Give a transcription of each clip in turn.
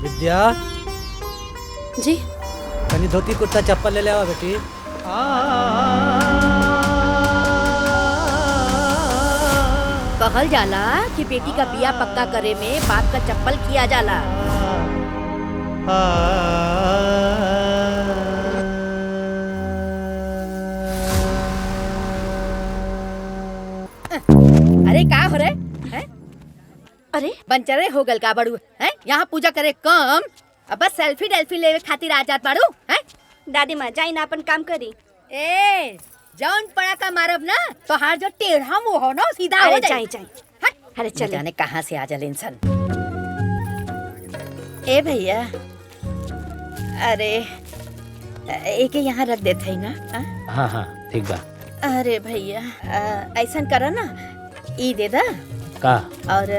विद्या जी कनी धोती कुर्ता चप्पल ले ले आओ बेटी। कहल जाला कि बेटी का बिया पक्का करे में बाप का चप्पल किया जाला। अरे का हो रहे हैं? अरे बनचरे हो गल का बड़ू हैं? यहाँ पूजा करे कम अब बस सेल्फी डेल्फी लेवे खातिर आ जात बाड़ू हैं? दादी माँ जाई ना अपन काम करी। ए जौन पड़ा का मारब ना तो हार जो टेढ़ा मुंह हो ना सीधा हो जाए। अरे चल जाने कहाँ से आ जले इंसान। ए भैया अरे एक यहाँ रख देते है ना। हाँ हाँ ठीक बा। अरे भैया ऐसा करो ना ई दे दा का और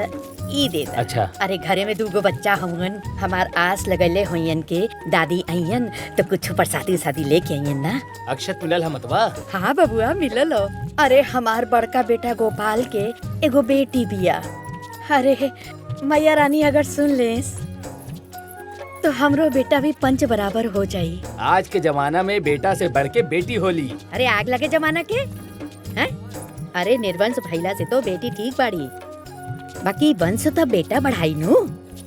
ई दे दा। अच्छा। अरे घरे में दूगो बच्चा हुवन हमार आस लगले होयन के दादी आइयन तो कुछ प्रसादी शादी लेके आइयन ना। अक्षत मिलल हम मतवा। हाँ बबुआ मिलल हो। अरे हमार बड़का बेटा गोपाल के एगो बेटी बिया। अरे मैया रानी अगर सुन लेस तो हमरो बेटा भी पंच बराबर हो जाई। आज के जमाना में बेटा से बढ़ के बेटी होली। अरे आग लगे जमाना के हैं? अरे निर्वंश भैला से तो बेटी ठीक बाड़ी बाकी वंश तो बेटा बढ़ाई नु।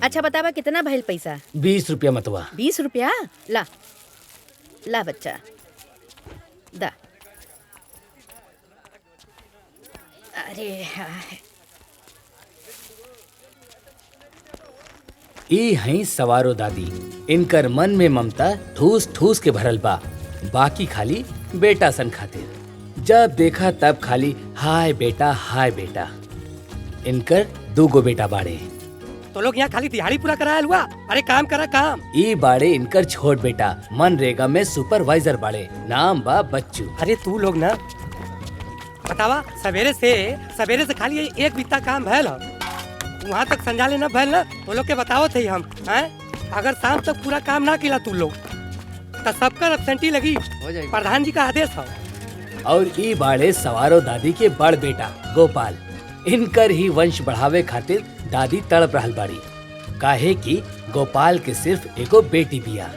अच्छा बतावा कितना भइल पैसा? 20 रुपया मतवा। 20 रुपया ला ला बच्चा दा। अरे ई हई सवारो दादी। इनकर मन में ममता ठूस ठूस के भरल बा। बाकी खाली बेटा सन खातिर। जब देखा तब खाली हाय बेटा हाय बेटा। इनकर 2 बेटा बाड़े। तो लोग यहाँ खाली दिहाड़ी पूरा कराया हुआ। अरे काम करा काम। ई बाड़े इनकर छोट बेटा मनरेगा में सुपरवाइजर बाड़े। नाम बा बच्चू। अरे तू लोग ना बतावा सवेरे से खाली एक बीता काम भैल वहाँ तक संजाले न भैल ना वो लोग के बताओ थे हम हैं? अगर शाम तक पूरा काम ना किया तू लोग तो सबका एब्सेंटी लगी। प्रधान जी का आदेश है। और ई बाड़े सवारो दादी के बड़ बेटा गोपाल। इनकर ही वंश बढ़ावे खातिर दादी तड़प रहल बाड़ी। काहे कि गोपाल के सिर्फ एगो बेटी बिया।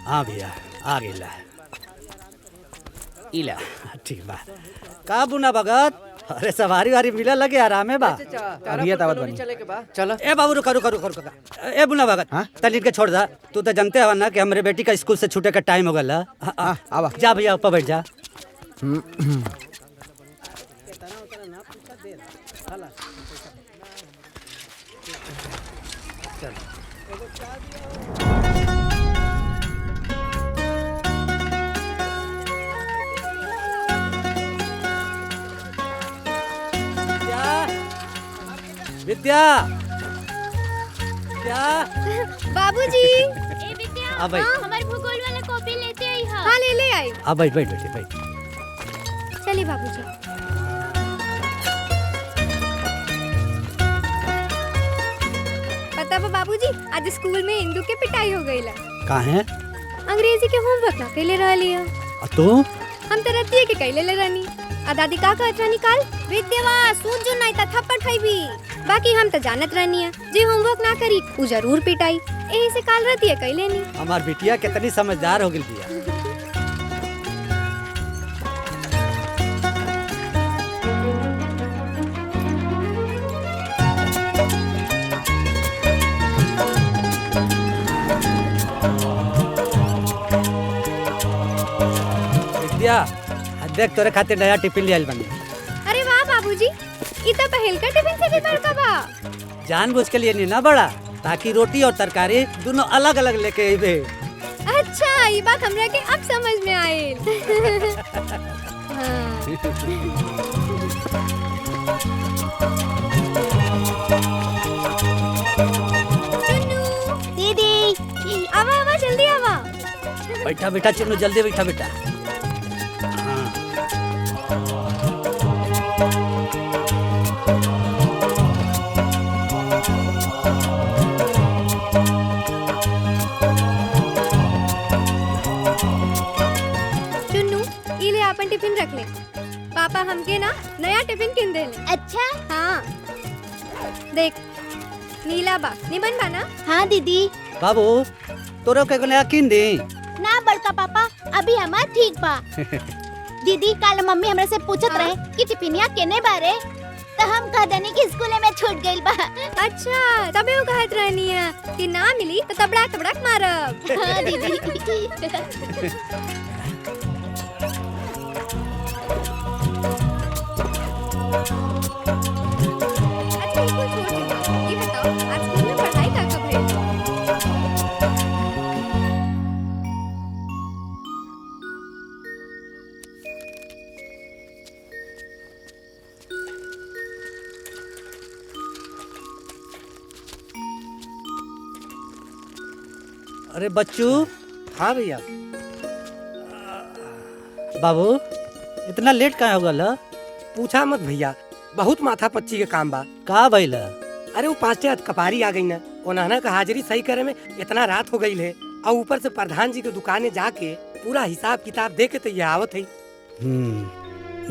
हाँ भैया आ गेला। इला ठीक बा। का बुना भगत? अरे सवारी वारी मिला लगे आरामे बा। भैया तावत बनी चलो। ए बाबू रुका रुका रुका रुका। ए बुना भगत तली के छोड़ दा। तू तो जानते हो ना कि हमारे बेटी का स्कूल से छूटे का टाइम हो गया। आवा जा भैया ऊपर बैठ जा। विद्या क्या बाबूजी ए विद्या अब भाई हमारे भूगोल वाला कॉपी लेते आई हां। हाँ ले आई। अब बैठ बैठ बैठ बैठ। चलिए बाबूजी। पता बा बाबूजी आज स्कूल में हिंदू के पिटाई हो गई ला। कहाँ है? अंग्रेजी के होमवर्क ना कैले रह लिया। तो हम तो रतिये के कैले ले रहनी। आ दादी का कहत रहनी काल विद्यावा सूझ जो नहीं ता थप्पड़ खाईबी। बाकी हम तो जानत रहनी है जे होमवर्क ना करी उ जरूर पिटाई। यही से काल रतिये कैले नी। हमार बिटिया कितनी समझदार हो गई बिया। विद्या देख तोरे खातिर नया टिफिन ले आइल बनी। अरे वाह बाबूजी ई तो पहल का टिफिन से भी बड़का बा। जानबूझ के लिए नहीं ना बड़ा ताकि रोटी और तरकारी दोनों अलग अलग लेके आइबे। अच्छा ये बात हमरा के अब समझ में आइल। दीदी आवा आवा जल्दी आवा। बैठा बेटा चुन्नू जल्दी बैठा बेटा। चुन्नू ये ले अपन टिफिन रख ले। पापा हमके ना नया टिफिन किन दे ले। अच्छा हाँ देख नीला बा निमन बा ना? हाँ दीदी। बाबू तोरा के नया किन दी। ना बड़का पापा अभी हमार ठीक बा। दीदी कल मम्मी हमरा से पूछत रहे कि टिफिनिया केने बारे, तो हम कह देनी कि स्कूल में छूट गइल बा। अच्छा तबे वो कहत रहनी है कि ना मिली तो तबड़क तबड़क मारब। हाँ दीदी। अच्छा स्कूल छोड़ दो, ये बताओ आज स्कूल में पढ़ाई का कब है? अरे बच्चू। हाँ भैया। बाबू इतना लेट काहे हो गल? पूछा मत भैया, बहुत माथा पच्ची के काम बा। का भइल? अरे वो 5 कपारी आ गई ना, ओनाना का हाजिरी सही करे में इतना रात हो गई है, और ऊपर से प्रधान जी के दुकाने जाके पूरा हिसाब किताब दे के तो ये आवत है।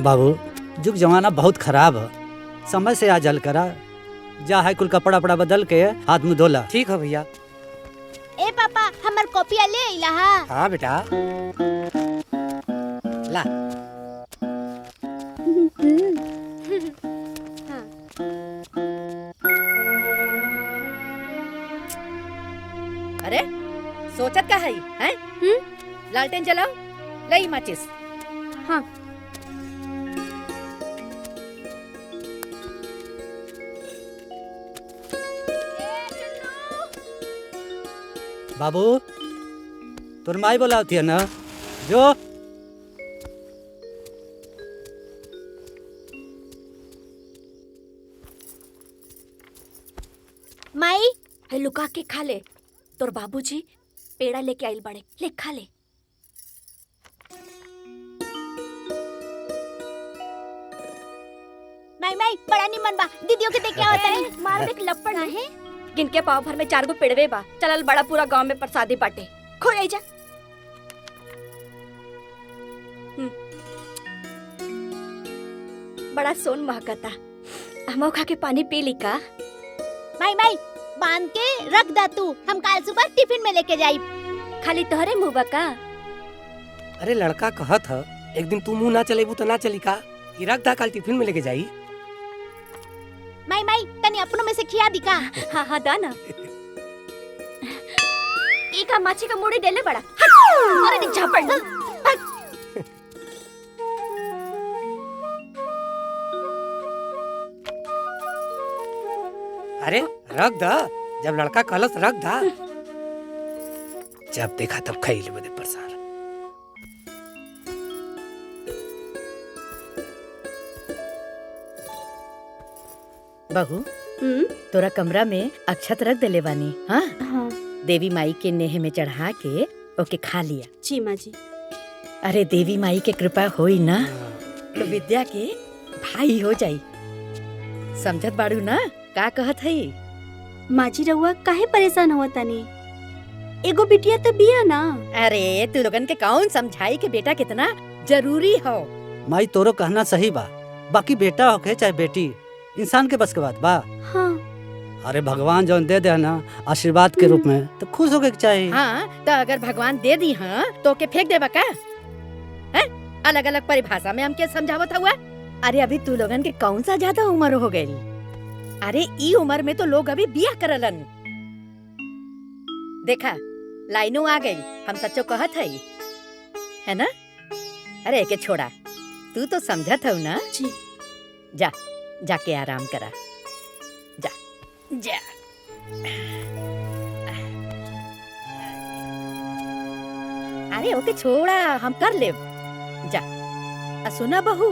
बाबू जुग जमाना बहुत खराब है, समय से आ जल करा। जा है कुल कपड़ा वपड़ा बदल के हाथ मुंह धोला। ठीक है भैया। ए पापा हमर कॉपिया ले आइला हा। हाँ बेटा ला। अरे सोचत का है हैं? लालटेन जलाओ, लई माचिस। हाँ बाबू तोर माई बोलावती है ना, जो माई है लुका के खा ले। तोर बाबूजी पेड़ा लेके आइल बड़े, ले खा ले। माई माई बड़ा निमन बा, दीदियों के देख के आवत है। मार देख लपड़ है। गिनके पाव भर में 4 गो पेड़वे बा। चलल बड़ा पूरा गांव में प्रसादी बाटे। खो आई जा। बड़ा सोन महकता। हमो खा के पानी पी ली का? माई माई बांध के रख दा तू, हम कल सुबह टिफिन में लेके जाई। खाली तोहरे मुंह बा का? अरे लड़का कहत है एक दिन तू मुंह ना चलेबू तो ना चली का, ये रख दा कल टिफिन में लेके जाई। माई माई तनी अपनों में से खिया दी का। हाँ हाँ दा ना। एका माछी का मुड़ी देले बड़ा। अरे नी झापड़ ना। अरे रख दा, जब लड़का कहलस रख दा। जब देखा तब खैल बदे परेशान। बहू तोरा कमरा में अक्षत रख देले बानी। हाँ हाँ देवी माई के नेह में चढ़ा के ओके खा लिया। जी माँ जी। अरे देवी माई के कृपा होई ना तो विद्या के भाई हो जाई। समझत बाड़ू ना का कहत है? माँ जी रहुआ काहे परेशान हुआ तनी? एगो बिटिया तो बिया ना। अरे तू लोगन के कौन समझाई के बेटा कितना जरूरी हो। माई तोरो कहना सही बा, बाकी बेटा होके चाहे बेटी इंसान के बस के बात बा। हाँ अरे भगवान जो दे दे ना आशीर्वाद के रूप में तो खुश होके चाहिए। हाँ तो अगर भगवान दे दी हाँ तो के फेंक देबा का? हैं? अलग अलग परिभाषा में हमके समझावत हुआ। अरे अभी तू लोगन के कौन सा ज्यादा उम्र हो गई? अरे ई उम्र में तो लोग अभी बिया करलन। देखा लाइनों आ गई, हम सच्चो कहत है ना? अरे एके छोड़ा, तू तो समझत हो ना? जी। जा जाके आराम करा, जा जा। अरे ओके छोड़ा, हम कर ले। जा सुना बहू,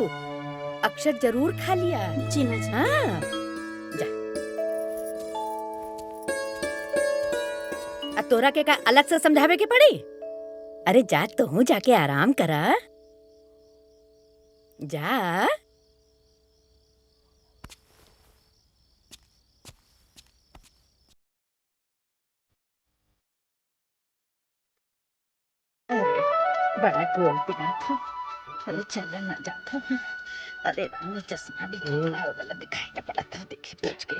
अक्षर जरूर खा लिया। जी माँ जी। हाँ जा। तोरा के का अलग से समझावे के पड़ी? अरे जा तो हूँ, जाके आराम करा, जा। बड़ा बोलती ना था। अरे चल ना जाता। अरे चश्मा भी दिखाई पड़ा था, देखिए पूछ के।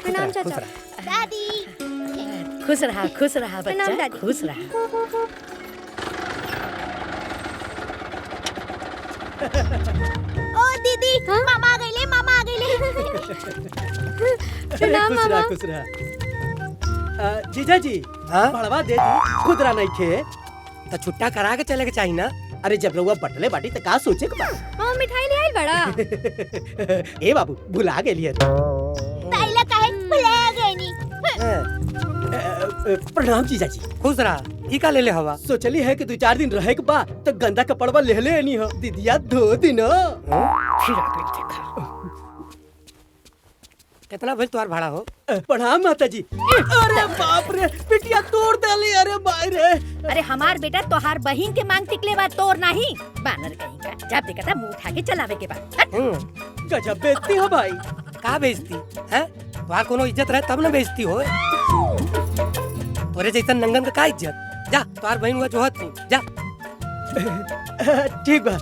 प्रणाम चाचा। दादी खुश रहा प्रणाम बच्चा, दादी। खुश रहा। ओ दीदी मामा आ गइले मामा आ गइले प्रणाम मामा। खुश रहा जीजा जी हाँ? बढ़वा दे दी खुदरा नहीं खे। तो छुट्टा करा के चले के चाहिए ना। अरे जब रउआ बटले बाटी त का सोचे के बा। मामा मिठाई ले आइल बड़ा। ए बाबू भुला गेलिए। ताइला काहे भुला गइनी। प्रणाम जीजा जी। खुश रहा। ई का ले ले हवा। सोचली है कि 2-4 दिन रहे के बा तो गंदा कपड़वा ले ले नहीं हो दीदिया धो दिन। कितना भइल तुम्हार भाड़ा हो? प्रणाम माता जी। अरे बाप रे पिटिया तोड़ देली। अरे भाई रे। अरे हमार बेटा तोहार बहिन के मांग टिकले बा, तोर नहीं। बानर कहीं का जब देखा था मुंह उठा के चलावे के बाद। गजब बेइज्जती हो भाई। का बेइज्जती है? तुम्हार कोनो इज्जत रहे तब ना बेइज्जती हो। तोरे जैसन नंगन का इज्जत। जा तुम्हार बहन हुआ जोहत नहीं जा। ठीक बा।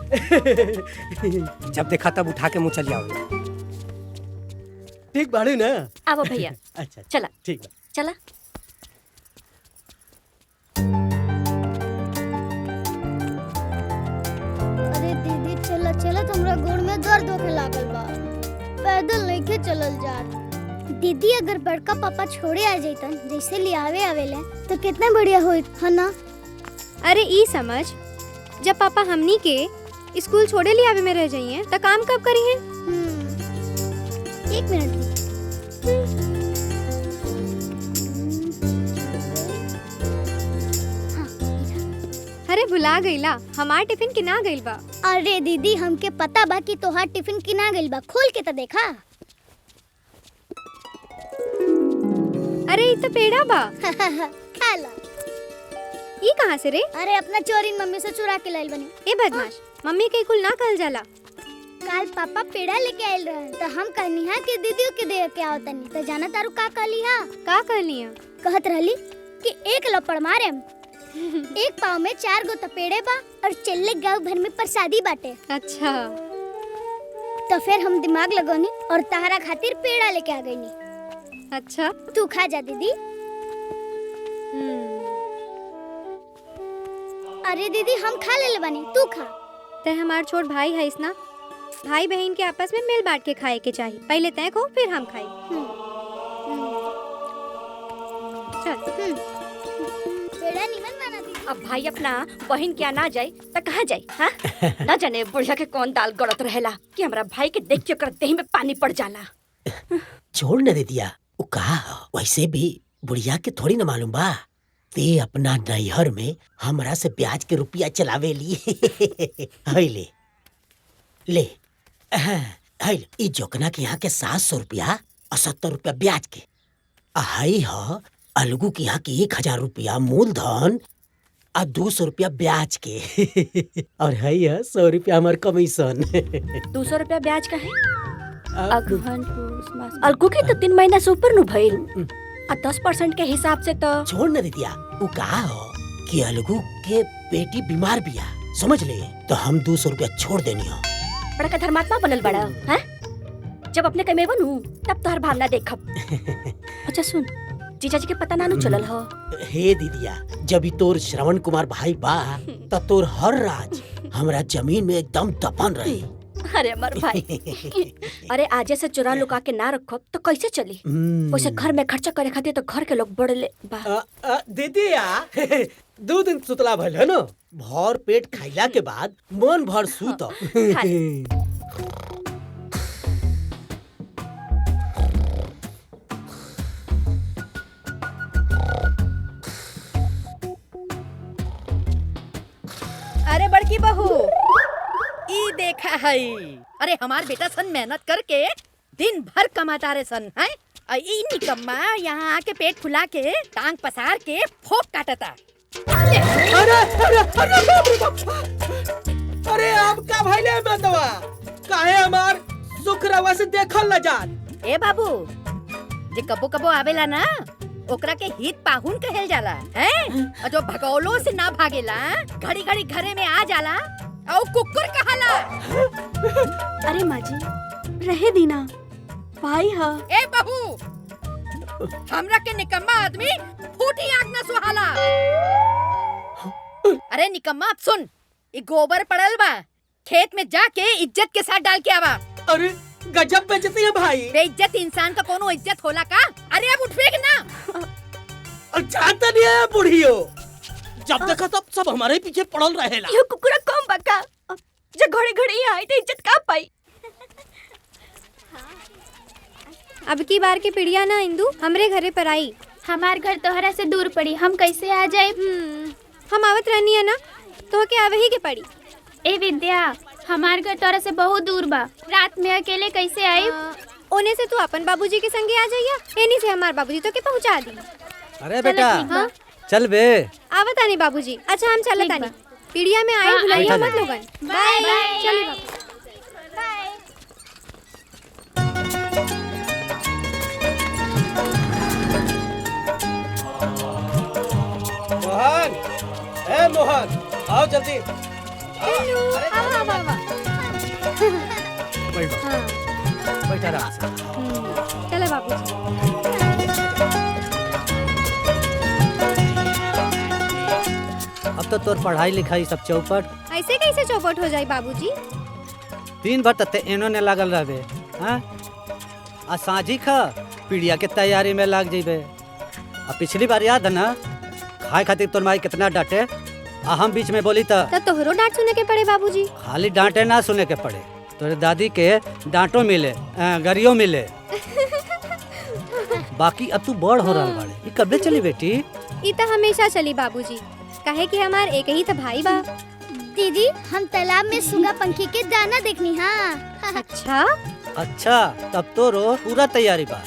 जब देखा तब उठा के मुँह चल जाओ। ठीक बाड़ू ना। आओ भैया अच्छा चला ठीक बा। चला। अरे दीदी चला चला हमरा गोड़ में दर्द होखे लागल बा। पैदल नहीं चलल जात। दीदी अगर बड़का पापा छोड़े आ जाइतन जैसे लियावे आवेले तो कितना बढ़िया होइत है ना। अरे ई समझ, जब पापा हमनी के स्कूल छोड़े ले आवे में रह जाइए तो काम कब करी है? 1 मिनट। अरे भुला गईला, हमार टिफिन किना गइल बा। अरे दीदी हमके पता बा कि तोहार टिफिन किना गइल बा, खोल के तो देखा। अरे ई तो पेड़ा बा। खा ला। ई कहाँ से रे? अरे अपना चोरी मम्मी से चुरा के लाइल बनी। ए बदमाश, मम्मी के कुल ना कहल जाला। काल पापा पेड़ा लेके आइल रहन तो हम कहनी है कि दीदी के दे के आओ तनी तो जाना तारू का कहली हा? का कहली है? कहत रहली कि एक लपड़ मारेम। एक पाव में 4 गो तपेड़े बा और चल्ले गांव भर में प्रसादी बाटे। अच्छा। तो फिर हम दिमाग लगौनी और तहरा खातिर पेड़ा लेके आ गईनी। अच्छा तू खा जा दीदी। अरे दीदी हम खा ले बनी, तू खा। ते हमार छोट भाई है ना, भाई बहन के आपस में मिल बांट के खाए के चाहिए। पहले तय खो फिर हम खाई। चल। पेड़ा निमन बना दीदी। अब भाई अपना बहन क्या ना जाए तो कहाँ जाए? हाँ? न जाने बुढ़िया के कौन दाल गड़त रहेला कि हमरा भाई के देख के कर देह में पानी पड़ जाला। छोड़ न दे दिया। वो कहा वैसे भी बुढ़िया के थोड़ी न मालूम बा। ते अपना नैहर में हमरा से ब्याज के रुपया चलावे ली। हई ले ले हई ई जोकना के यहाँ के 700 रुपया और 70 रुपया ब्याज के। हई ह अलगू के यहाँ के 1000 रुपया मूलधन और 200 रुपया ब्याज के। और हई है 100 रुपया हमार कमीशन। 200 रुपया ब्याज का है। अगहन पूस मास अलगू के तो 3 महीना से ऊपर नु भइल। और 10% के हिसाब से तो छोड़ न दिया। वो कहा हो कि अलगू के बेटी बीमार बिया, समझ ले। तो हम 200 रुपया छोड़ देनी हो। बड़ा का धर्मात्मा बनल बड़ा है। जब अपने कमे बनू तब तोहर भावना देखब। अच्छा सुन, जीजा जी के पता ना चलल हो। हे दीदिया, जब ही तोर श्रवण कुमार भाई बा तब तोर हर राज हमरा जमीन में एकदम दफन रही। अरे अमर भाई, अरे आजे से चुरा लुका के ना रखब तो कैसे चली? वैसे घर में खर्चा करे खातिर तो घर के लोग बड़े बा। दीदिया 2 दिन सुतला भइल है न। भर पेट खाइला के बाद मन भर सूत। अरे बड़की बहू, ई देखा है। अरे हमार बेटा सन मेहनत करके दिन भर कमाता रे सन है। ई निकम्मा यहाँ आके पेट फुला के टांग पसार के फोक काटता। अरे अरे अरे अरे आप का भइले बंदवा? काहे हमार सुख रवा से देखल न जात? ए बाबू, जे कबो कबो आवेला ना ओकरा के हित पाहुन कहल जाला हैं? और जो भगौलों से ना भागेला, घड़ी घड़ी घरे में आ जाला और कुकुर कहाला। अरे माँ जी रहे दीना भाई हा। ए बहू, हमरा के निकम्मा आदमी फूटी आग न सुहाला। अरे निकम्मा अब सुन, ये गोबर पड़ल बा, खेत में जाके इज्जत के साथ डाल के आवा। अरे गजब बेइज्जती है भाई। बेइज्जत इंसान का कोनो इज्जत होला का? अरे अब उठ फेंक ना। जाता नहीं है बुढ़ियो, जब देखा तब सब हमारे पीछे पड़ल रहेला। यो कुकुरा कम बका, जब घड़ी घड़ी आई तो इज्जत का पाई। अब की बार के पिड़िया ना इंदू हमरे घरे पर आई। हमार घर तोहरा से दूर पड़ी, हम कैसे आ जाए? हम आवत रहनी है ना, तो के आवही के पड़ी। ए विद्या, हमार घर तोहरा से बहुत दूर बा, रात में अकेले कैसे आई? ओने से तू अपन बाबूजी के संगे आ जाइया, एनी से हमार बाबूजी तो के पहुंचा दी। अरे बेटा चल बे। आवत आनी बाबूजी। अच्छा हम चलत आनी। पिड़िया में आए भुलाइया मत लोगन। Bye bye. चलिए बाबू। मोहन, ए मोहन, आओ जल्दी। बैठा आराम से। चले बाबूजी। अब तो तोर पढ़ाई लिखाई सब चौपट। ऐसे कैसे चौपट हो जाए बाबूजी? दिन भर तते एनो ने लागल रहबे, हाँ? आ साँझी खा पीड़िया के तैयारी में लाग जेबे। अब पिछली बार याद है ना, खाए खातिर तोर माई कितना डांटे, आ हम बीच में बोली तो तोहरो डांट सुने के पड़े बाबूजी। खाली डांटे ना सुने के पड़े, तोरे दादी के डांटो मिले, गरियो मिले। बाकी अब तू बड़ हो रहा बाड़े, ये कब चली बेटी? ये तो हमेशा चली बाबूजी, काहे कि हमार एक ही तो भाई बा। दीदी हम तालाब में सुगा पंखी के दाना देखनी। हाँ अच्छा अच्छा, तब तो रो पूरा तैयारी बा।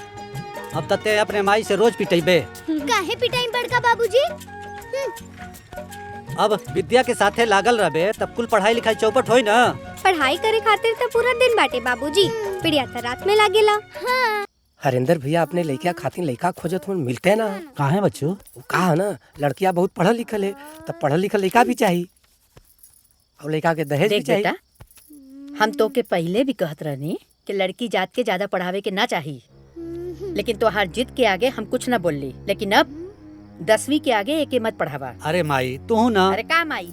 अब तते अपने माई से रोज पिटाइबे। काहे पिटाई बड़का बाबूजी? अब विद्या के साथे लागल रहबे तब कुल पढ़ाई लिखाई चौपट होई ना। पढ़ाई करे खातिर तो पूरा दिन बाटे बाबूजी, पिड़िया तो रात में लागेला। हाँ। हरिंदर भैया अपने लड़किया खातिर लड़का खोजत हुन, मिलते ना। कहाँ है बच्चों? कहा ना लड़किया बहुत पढ़ल लिखल है, तब पढ़ल लिखल लड़का भी चाहिए और लड़का के दहेज भी देख चाहिए। बेटा, हम तो के पहले भी कहत रहनी कि लड़की जात के ज्यादा पढ़ावे के ना चाहिए, लेकिन तोहार जिद के आगे हम कुछ न बोलली। लेकिन अब 10वीं के आगे एके मत पढ़ावा। अरे माई तू ना। अरे का माई,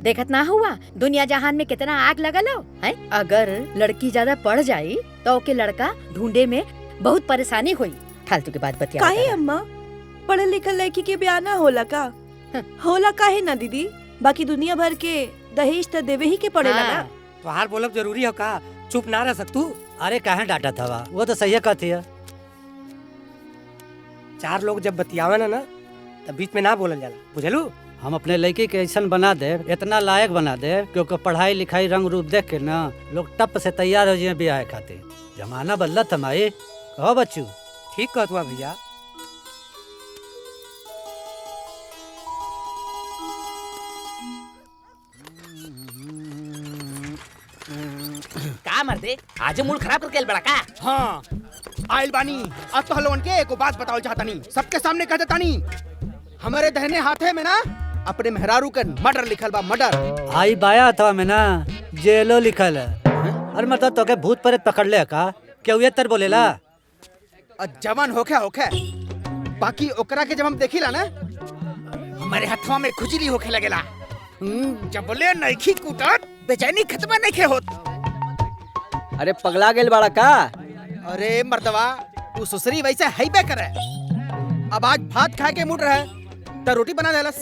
देखत ना हुआ दुनिया जहान में कितना आग लगल हो है? अगर लड़की ज्यादा पढ़ जाई तो ओके लड़का ढूंढे में बहुत परेशानी हुई। फालतू की बात बतिया। काहे अम्मा, पढ़ल लिखल लड़की के ब्याह ना होला का? होला काहे ना दीदी, बाकी दुनिया भर के दहेज तो देवे ही के पड़ेला ना। तोहार बोलब जरूरी है का? चुप ना रह सकतू? अरे काहे डांटा था, वो तो सही कहती है। चार लोग जब बतियावे ना तब बीच में ना बोलल जाला, बुझलू? हम अपने लड़की के ऐसा बना दे, इतना लायक बना दे क्योंकि पढ़ाई लिखाई रंग रूप देख के ना लोग टप से तैयार हो जाए ब्याह खातिर। जमाना बदलत है माई, कहो बच्चू। ठीक कहत हुआ भैया। का मर्दे, आज मूड खराब करके बड़ा का? हाँ आइल बानी। अब तो हलवन के एको बात बताओ चाहता नहीं, सबके सामने कह देता नहीं। हमारे दहने हाथे में ना अपने मेहरारू का मर्डर लिखल बा, मर्डर। आई बाया था में ना जेलो लिखल है। अरे मतलब तो के भूत प्रेत पकड़ ले का? क्यों ये तर बोलेला? जवान होखे बाकी ओकरा के जब हम देखिला ना हमारे हथवा में खुजली होखे लगेला। जब बोले नइखी कूटत बेचैनी खत्म नइखे होत। अरे पगला गेल बड़ा का? अरे मर्दवा तू सुसरी वैसे हैबे करे। अब आज भात खाए के मूड रहे तो रोटी बना देलस,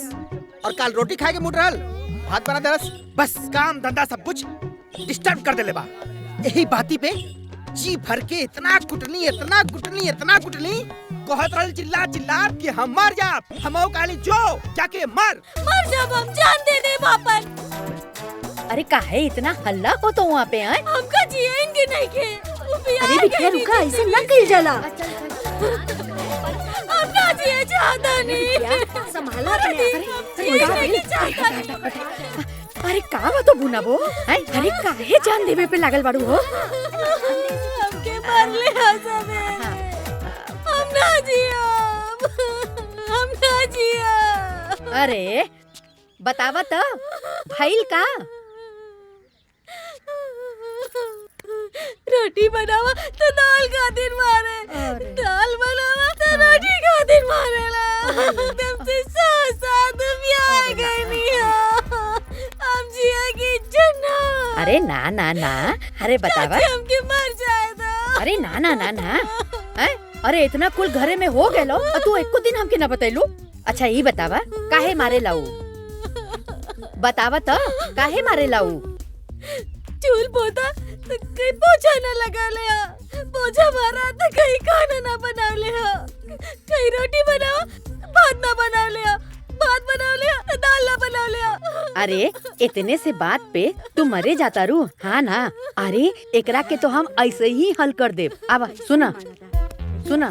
और कल रोटी खाए के मूड रहल भात बना देलस। बस काम धंधा सब कुछ डिस्टर्ब कर देले बा। यही बाती पे जी भर के इतना कुटनी कहत रहल चिल्ला चिल्ला कि हम मर जाब, हम काली जो जाके मर जाब, हम जान दे दे वापस। अरे काहे इतना हल्ला हो तो वहाँ पे आए? हमका जिए इनके नहीं के। अरे बिटिया रुका, ऐसे न कइल जाला। हम ना जिए चाहता नहीं। संभालो अपने। अरे का वो तो बुना वो? अरे काहे जान देवे पे लागल बाड़ू हो? हमके मार ले सबे। हम ना जियो। जिया। अरे बतावा तो भइल का? रोटी बनावा तो दाल खातिर मारे, दाल बनावा तो रोटी खातिर मारेला। तब से सात ब्याह गई निया, अब जिया की जना। अरे ना ना ना, अरे बतावा। हमके मर जाए तो। अरे ना ना ना ना, हैं? अरे इतना कुल घरे में हो गए लो, तू एको दिन हमके ना बतैलू। अच्छा ये बतावा काहे मारे लाऊ? बतावा तो काहे मारे लाऊ? चूल पोता तो कहीं पोछा न लगा ले, पोछा मारा तो कहीं खाना ना बना ले, कहीं रोटी बनाओ भात ना बना ले, भात बना ले दाल ना बना ले। अरे इतने से बात पे तू मरे जाता रू, हाँ ना? अरे एकरा के तो हम ऐसे ही हल कर दे। अब सुना सुना,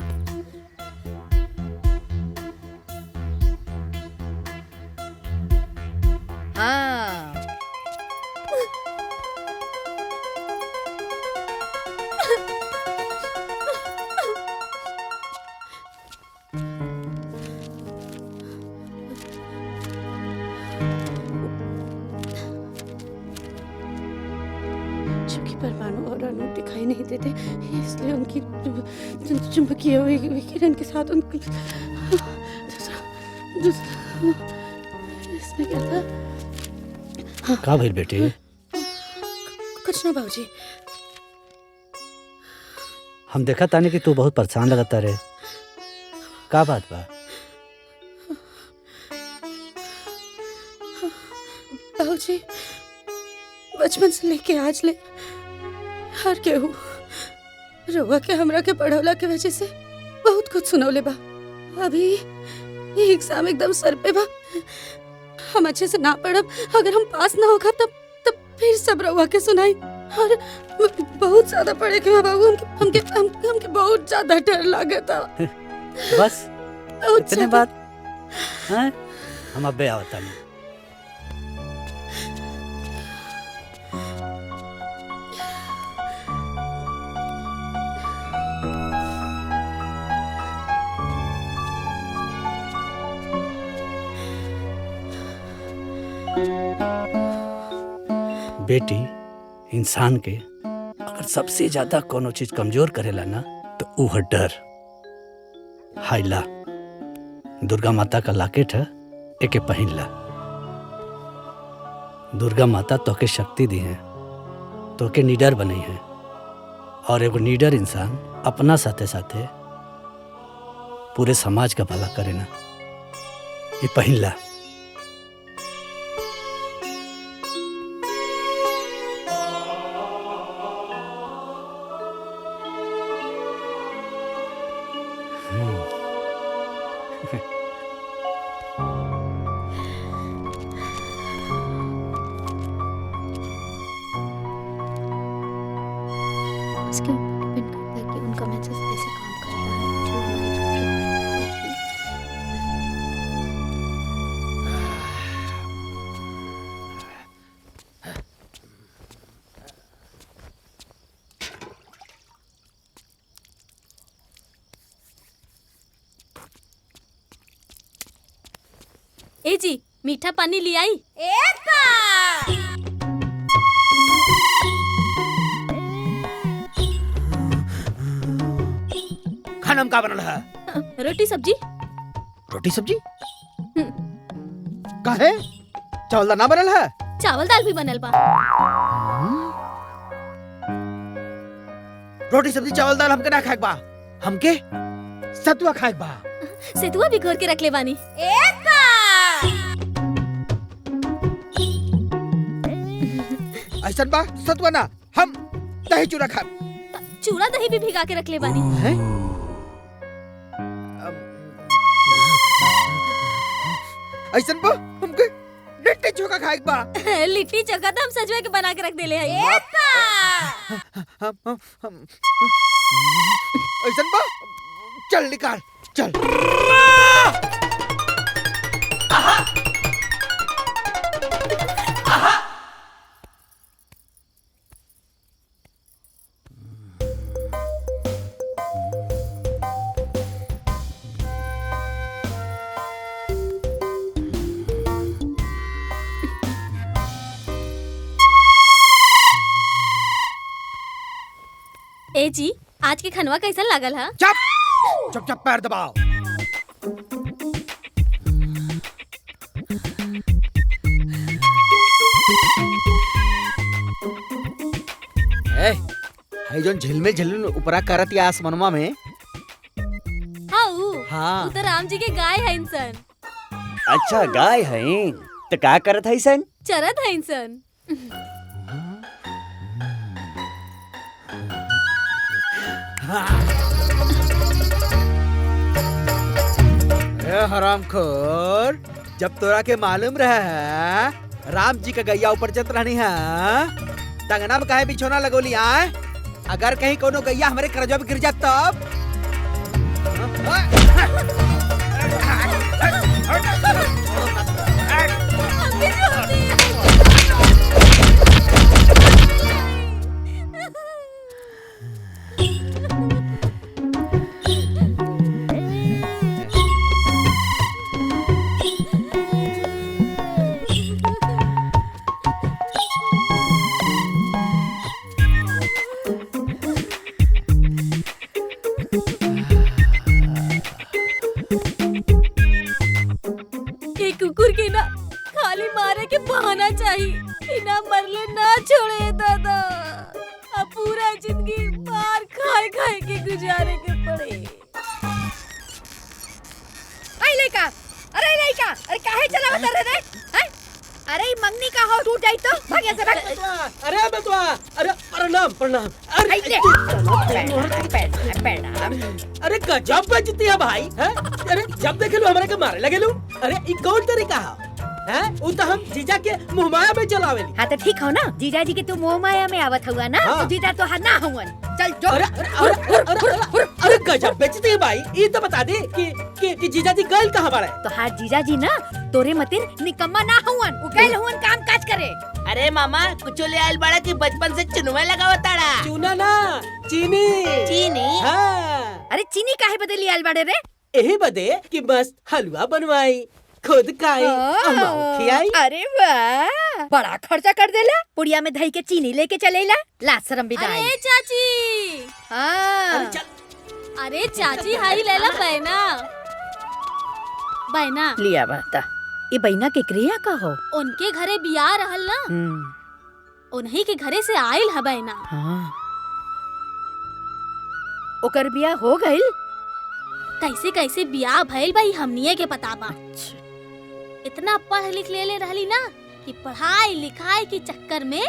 हाँ चूंकि परमाणु और अणु दिखाई नहीं देते, इसलिए उनकी चुंबकीय विकिरण के साथ उनकी दूसरा इसमें क्या था? का भइल बेटी? कुछ ना बाबूजी। हम देखा तानी कि तू बहुत परेशान लगता रे, का बात बा? बाबूजी बचपन से लेके आज ले हर केहू रोवा के हमरा के पढ़ौला के वजह से बहुत कुछ सुनौले बा। अभी ये एग्जाम एकदम सर पे बा, हम अच्छे से ना पढ़ब, अगर हम पास ना होगा तब फिर सब रोवा के सुनाई। और बहुत ज्यादा पढ़े के बा बाबू, हमके बहुत ज्यादा डर लागता। बस इतने बात हैं? हम अबे आवता नहीं। बेटी, इंसान के अगर सबसे ज्यादा कोनो चीज कमजोर करेला ना तो वो है डर। हाइला दुर्गा माता का लॉकेट है, एके पहन ला। दुर्गा माता तोके शक्ति दी है, तोके निडर बनाई है, और एगो निडर इंसान अपना साथे साथे पूरे समाज का भला करे ना। ये पहन ला। इसके ऊपर डिपेंड करता है कि उनका मैसेज कैसे काम कर रहा है। जो हमारी ए जी मीठा पानी ले आई। खाना में का बनल है? रोटी सब्जी। रोटी सब्जी? काहे? चावल दाल ना बनल है? चावल दाल भी बनल बा। रोटी सब्जी चावल दाल हमके ना खाएक बा, हमके सतुआ खाएक बा। सेतुआ भी घोर के रख ले बानी। ऐसन बा सतुआ ना, हम दही चूड़ा खाएब। चूड़ा दही भी भिगा के रख ले बानी। हैं? ऐसन बा हमके लिट्टी चोखा खाएक बा। लिट्टी चोखा तो हम सजवा के बना के रख देले हई। ऐसन बा चल निकाल चल। ए जी, आज के खनवा कैसा लागल हा? चुप चुप चुप, पैर दबाओ। हाई जोन झिलमिल झिलमिल ऊपरा करत या आसमानमा में। हाँ, तो राम जी के गाय है इंसान। अच्छा गाय है तो का करत है सन? चरत है इंसान। हरामखोर, जब तोरा के मालूम रहे राम जी का गैया ऊपर चत रहनी है, तंगना में काहे बिछोना लगोली आए? अगर कहीं कोनो गैया हमारे करजवा पे गिर जात तब? कुकुर के ना खाली मारे के बहाना चाहिए, बिना मरले ना छोड़े दादा। अब पूरा जिंदगी मार खाए खाए के गुजारे के पड़े। लइका, अरे काहे चला बता रे? अरे मंगनी का हो टूट जाई तो भाग यहाँ से भाग। अरे बतवा, अरे प्रणाम प्रणाम। अरे गजब बेइज्जती है भाई, हैं? अरे जब देखे लो हमारे के मारे लगे लो। अरे ई कौन तरीका है? उ तो हम जीजा के मुंह माया में चलावेली। हाँ तो ठीक हो ना, जीजा जी के तू मोह माया में आवत हुआ ना, तो जीजा तो ना हुवन। चल जो। अरे गजब बेइज्जती है भाई। ई तो बता दे कि जीजा जी गइल कहाँ बाड़े? तो हाँ जीजा जी ना तोरे मतिर निकम्मा ना हुवन, उ गइल हुवन काम काज करे। अरे मामा कुछ ले आयल बड़ा कि बचपन से चुनवा लगावताड़ा। चूना ना, चीनी। चीनी? हाँ। अरे चीनी काहे बदली आयल बाड़े रे? यही बदे कि बस हलवा बनवाई, खुद खाई, अम्माओ खियाई। अरे वाह, बड़ा खर्चा कर देला। पुड़िया में दही के चीनी लेके चलेला, ला शर्म भी नहीं। अरे चाची। हाँ। अरे चाची हाई लेला बहना। बहना लिया बता। ये बहना के क्रिया का हो? उनके घरे बियाह रहल ना, उन्हीं के घरे से आयल है बहना। हाँ। ओकर बियाह हो गइल? कैसे कैसे बियाह भइल भाई हमनिए के पता बा। इतना पढ़ लिख ले रहली ना कि पढ़ाई लिखाई के चक्कर में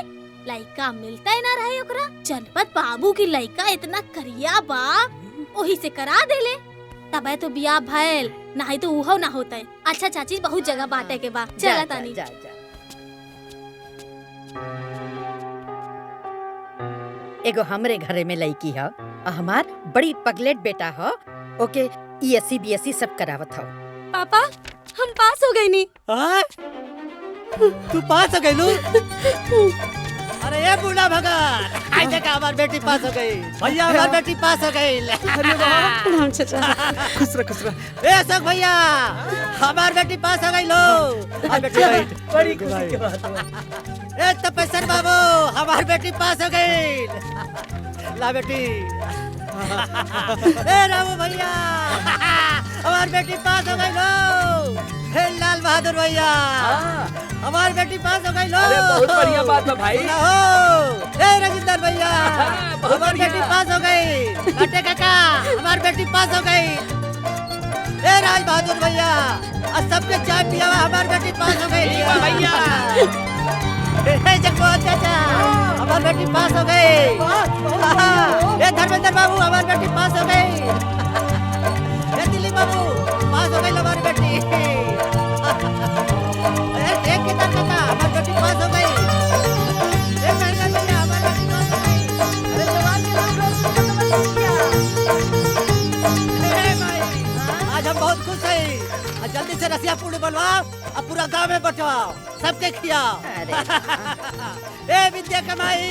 लड़का मिलता ही ना रहे ओकरा। जनपद बाबू की लड़का इतना करिया बा, वही से करा देले। तब तो बियाह भइल, नहीं तो उहो ना होता है। अच्छा चाची बहुत जगह बांटे के बा, चला तानी। एगो हमरे घरे में लड़की है, हमार बड़ी पगलेट बेटा है। ओके ESC BSc सब करावत हो। पापा हम पास हो गई नी। तू पास हो गइलू? अरे ये बूढ़ा भगत, आज तक हमार बेटी पास हो गई। भैया हमार बेटी पास हो गई। अरे वाह, प्रणाम चाचा। खुश रह। ए अशोक भैया, हमार बेटी पास हो गई लो। आ बेटी बैठ। बड़ी खुशी की बात है। ए तपेश्वर बाबू, हमार बेटी पास हो गई। ला बेटी। ए रामू भैया, हमार बेटी पास हो गई लो। हे लाल बहादुर भैया, हमार बेटी पास हो गई लो। अरे बहुत बढ़िया बात है भाई। ए राजेंद्र भैया, हमार बेटी पास हो गई। काटे काका, हमार बेटी पास हो गई। ए राज बहादुर भैया, आज सबके चाय पिया, हमार बेटी पास हो गई भैया। ए जगमोहन चाचा, हमार बेटी पास हो गई। ए धर्मेंद्र बाबू, हमार बेटी पास हो गई। ए दिलीप बाबू, पास हो गई हमारी बेटी। एक किताब काका, हमारी बेटी पास हो गई। एक महीना भैया, हमारी बेटी पास हो गई। अरे जवान के नाम आज हम बहुत खुश हैं। जल्दी से रसिया पूरी बनवाओ और पूरा गांव में बंटवाओ, सबके खियाओ। ए विद्या कमाई।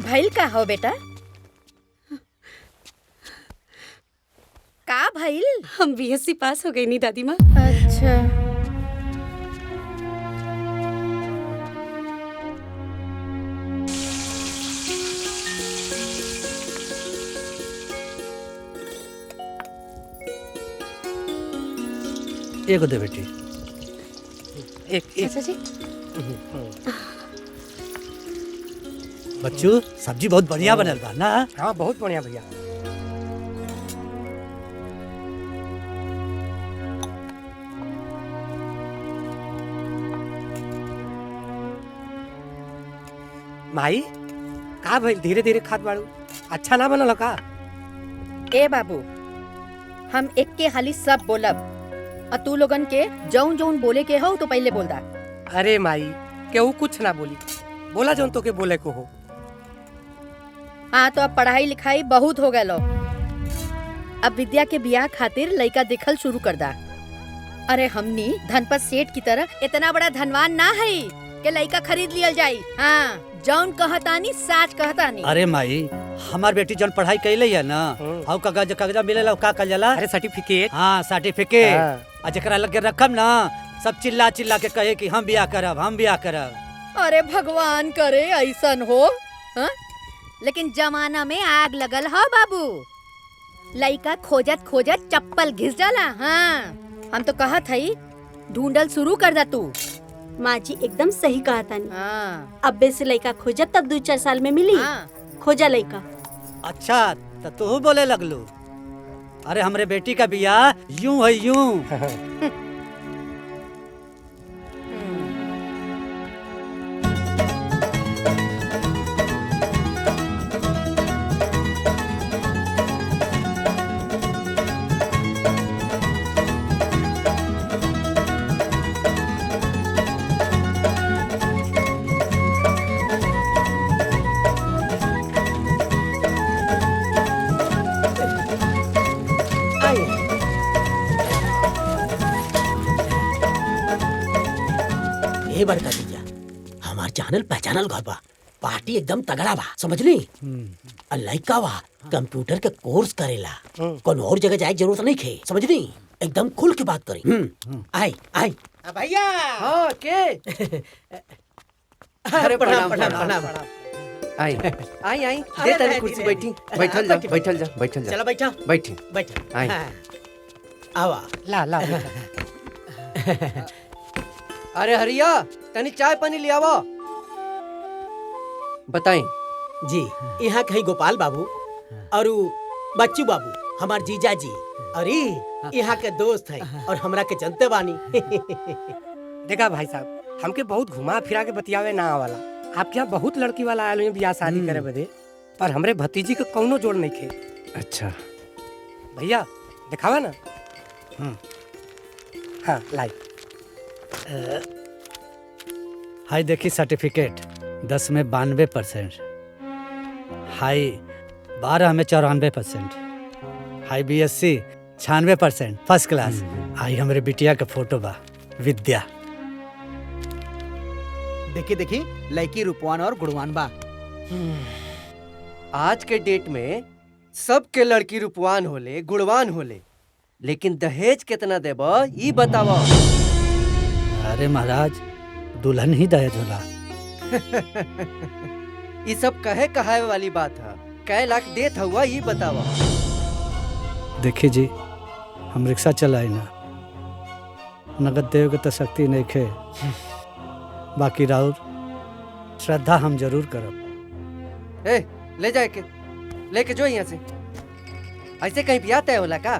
भइल का हो बेटा? का भइल? हम BSc पास हो गई नी दादी माँ। अच्छा। एगो दे बेटी। एक चाचा जी बच्चू सब्जी बहुत बढ़िया बनल बा ना। हाँ बहुत बढ़िया भैया। माई का भाई धीरे धीरे खात बाड़ू, अच्छा ना बनल का? ए बाबू, हम एक के हाली सब बोलब और तू लोगन के जौन जौन बोले के हो तो पहले बोल दा। अरे माई केहू कुछ ना बोली, बोला जौन तो के बोले को हो। हाँ तो अब पढ़ाई लिखाई बहुत हो गए। अब विद्या के बियाह खातिर लड़का देखल शुरू कर दा। अरे हमनी धनपत सेठ की तरह इतना बड़ा धनवान ना है कि लड़का खरीद लियल जाई। हाँ जौन कहतानी साच कहतानी। अरे माई हमार बेटी जौन पढ़ाई कैले है ना, हाउ कागज मिलेला का कहल जाला? अरे सर्टिफिकेट। हाँ सर्टिफिकेट। हाँ। आ जकरा लगे रखम ना, सब चिल्ला चिल्ला के कहे कि हम बियाह करब, हम बियाह करब। अरे भगवान करे ऐसन हो। हाँ? लेकिन जमाना में आग लगल हो बाबू। लड़का खोजत खोजत चप्पल घिस जाला। हाँ हम तो कहत हई ढूंढल शुरू कर दा तू। माँ जी एकदम सही कहा तानी। हाँ। अब्बे से लड़का खोजत तब 2-4 साल में मिली। हाँ। खोजा लड़का। अच्छा तो तू बोले लगलू। अरे हमरे बेटी का बियाह यूं है यूं। ए बड़का भैया, हमार जानल पहचानल घर बा, पार्टी एकदम तगड़ा बा, समझली? लइका बा कंप्यूटर के कोर्स करेला, कौन और जगह जाए जरूरत नहीं खे, समझली? एकदम खुल के बात करी। आई आई भैया। हाँ के? अरे प्रणाम प्रणाम। आई आई आई दे तनी कुर्सी बैठी। बैठल जा बैठल जा बैठल जा। चलो बैठा बैठी बैठा। आई आवा ला ला। अरे हरिया तनी चाय पानी ले आवा। बताई जी, यहाँ कहीं गोपाल बाबू और बच्चू बाबू हमार जीजा जी, अरे यहाँ के दोस्त है और हमरा के जनते बानी। देखा भाई साहब, हमके बहुत घुमा फिरा के बतियावे ना आवाला। आपके यहाँ बहुत लड़की वाला आयल हैं बियाह शादी करे बदे, पर हमरे भतीजी के कौनो जोड़ नहीं खे। अच्छा भैया दिखावा ना। हाँ लाई। हाई देखी सर्टिफिकेट 10 में 92%, हाई 12 में 94%, हाई BSc 96% फर्स्ट क्लास। आई हमारे बिटिया का फोटो बा विद्या। देखी देखी लड़की रूपवान और गुणवान बा। आज के डेट में सबके लड़की रूपवान होले गुणवान होले, लेकिन दहेज कितना देबा ई बतावा। अरे महाराज दुल्हन ही दहेज होला। ये सब कहे वाली बात है। कै लाख देत हुआ ये बतावा। देखिए जी, हम रिक्शा चलाई ना, नगद देव के तो शक्ति नहीं खे, बाकी राउर श्रद्धा हम जरूर करब। ए ले जाए के लेके जो यहाँ से। ऐसे कहीं बियाह तय होला का?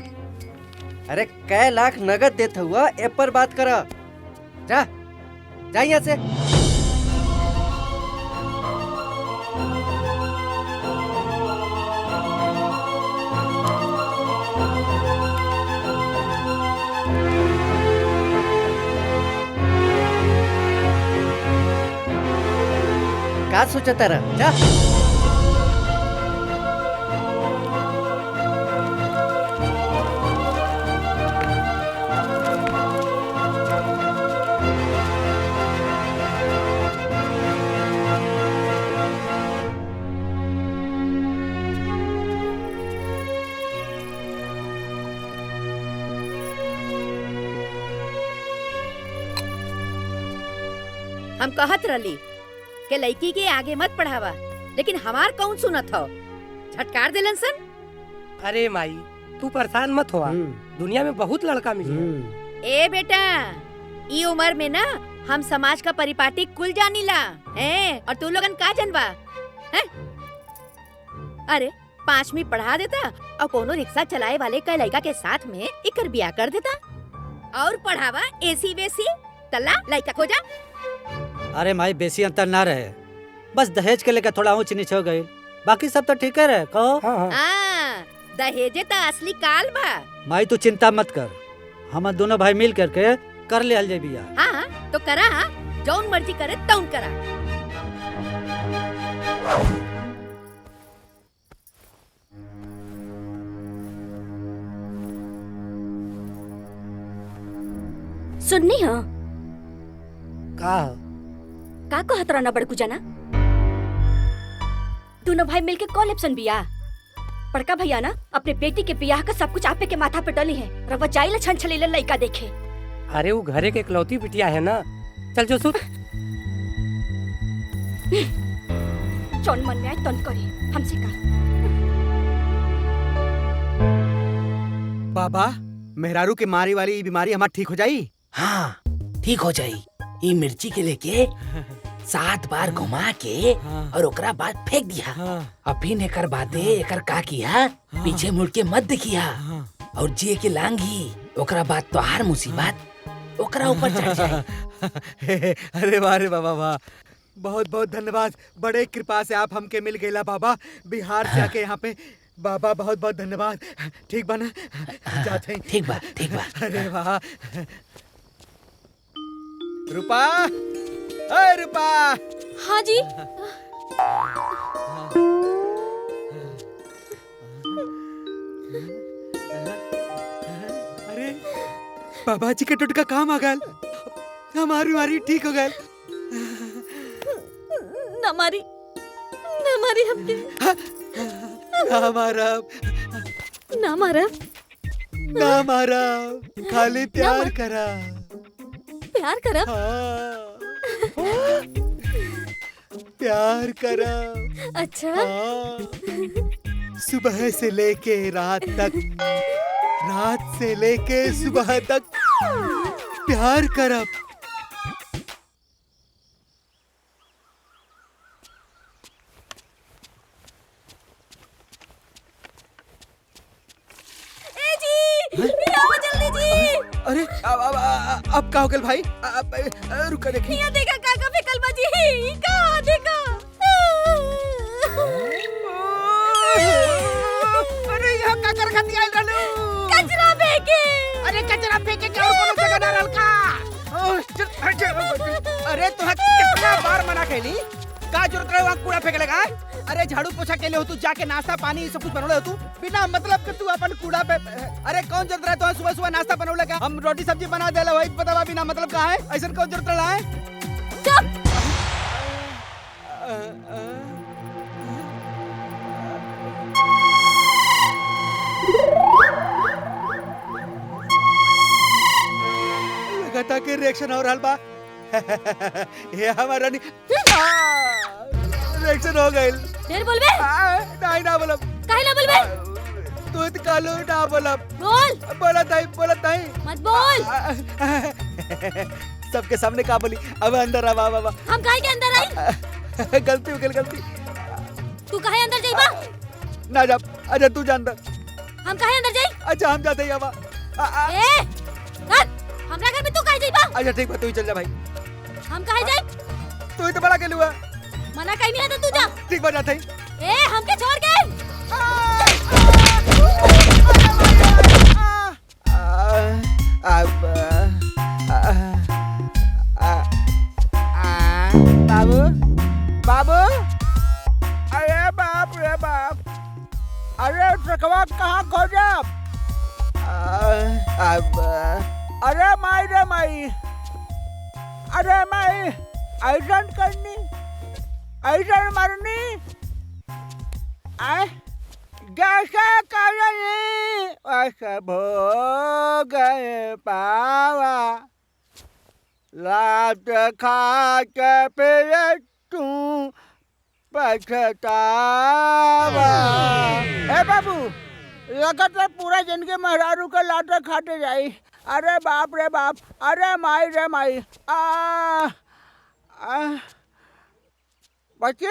अरे कै लाख नगद देत हुआ ए पर बात करा। जा जा यहाँ से। का सोचा तारा? जा। हम कहत रही के लड़की के आगे मत पढ़ावा, लेकिन हमार कौन सुनत हो, झटकार दिलन सन। अरे माई तू परेशान मत हुआ, दुनिया में बहुत लड़का मिली। ए बेटा, ई उम्र में ना हम समाज का परिपाटी कुल जानीला हैं, और तू लोगन का जनबा हैं? अरे 5वीं पढ़ा देता और कोनो रिक्शा चलाए वाले का लड़का के साथ में इकर बिया कर देता और पढ़ावा एसी वेसी तल्ला लड़का को जा। अरे माई बेसी अंतर ना रहे, बस दहेज के लेकर थोड़ा ऊंच नीच हो गई, बाकी सब तो ठीक है रहे। कहो दहेजे तो असली काल बा। माई तू चिंता मत कर, हम दोनों भाई मिल करके कर ले हल बिया। हाँ तो करा, जौन मर्जी करे तौन करा। सुननी हो का कहत रहना बड़कू जाना? दोनों भाई मिलके कॉल ऑप्शन बिया। बड़का भैया ना अपने बेटी के बियाह का सब कुछ आपे के माथा पे डली है, रवा जाइला छन छलीला लइका देखे। अरे वो घरे के इकलौती बिटिया है ना, चल जो सुत। जौन मन में आए तौन करी, हमसे का। बाबा, मेहरारू के मारी वाली बीमारी हमार ठीक हो जाई? हाँ ठीक हो जाई। ई मिर्ची के लेके 7 बार घुमा के और ओकरा बाद फेंक दिया। अभी नेकर बाते एकर का किया, पीछे मुड़ के मत देखिया और जे के लांगी ओकरा बाद तो हार मुसीबत ओकरा ऊपर चढ़ जाए। अरे वाह रे बाबा वाह, बहुत बहुत धन्यवाद। बड़े कृपा से आप हमके मिल गईला बाबा, बिहार से आके यहाँ पे। बाबा बहुत बहुत धन्यवाद। ठीक बा ना? जाते हैं। ठीक बा ठीक बा। अरे वाह। रूपा, अरे रूपा। हाँ जी। अरे बाबा जी के टुटका काम आ गल, हमारी बीमारी ठीक हो गल। ना मारी हमके ना मारा, खाली प्यार करा। प्यार करा? प्यार करा। अच्छा। सुबह से लेके रात तक, रात से लेके सुबह तक प्यार करा। जल्दी जी। अरे अब का हो गल भाई? रुका देखी। यहाँ देखा काका फेकल बाजी, कहाँ देखा? अरे यहाँ का कर खाती आइल रहलू? कचरा फेंके। अरे कचरा फेंके क्या और कोनो जगह ना रहल का? अरे तो कितना बार मना कैली, का जरूरत रहे वहाँ कूड़ा फेंके लगा? अरे झाड़ू पोछा के लिए हो तू, जाके नाश्ता पानी सब कुछ बनौले हो तू, बिना मतलब के तू अपन कूड़ा पे। अरे कौन जरूरत रहे तो सुबह सुबह नाश्ता बनौले का? हम रोटी सब्जी बना देला वही बतावा, बिना मतलब का है? ऐसा कौन जरूरत रहा है? चुप। लगता के रिएक्शन हो रहा बा। ये हमारा रिएक्शन हो गई। देर बोलबे? नहीं ना बोलब। काहे ना बोलबे? तू तो कालू ना बोलब। बोल। बोलत नहीं। मत बोल। सबके सामने का बोली? अब अंदर आवा बाबा। हम काहे के अंदर आई? गलती हो गई, गलती। तू काहे अंदर जाइबा? ना जा, अच्छा तू जा अंदर। हम काहे अंदर जाई? अच्छा हम जाते ही आवा। ए, हमरा घर में तू काहे जाइबा? अच्छा ठीक बा, तू ही चल जा भाई। हम काहे जाई? तू ही तो बड़ा केलुआ। मना काहे नहीं आता, तू जा। ठीक बा, जाते ही। ए, हमके छोड़ के। बाबू, बाबू, अरे बाप रे बाप, अरे ट्रकवा कहाँ खो जा? अरे माई रे माई, अरे माई, ऐसा करनी, ऐसा मरनी, जैसे करनी वैसे भोग पावा, लात खा के फिर तू पछतावा। ए बाबू, लगत है पूरा जिंदगी मेहरारू के लात खाते जाई। अरे बाप रे बाप, अरे माई रे माई, बच्ची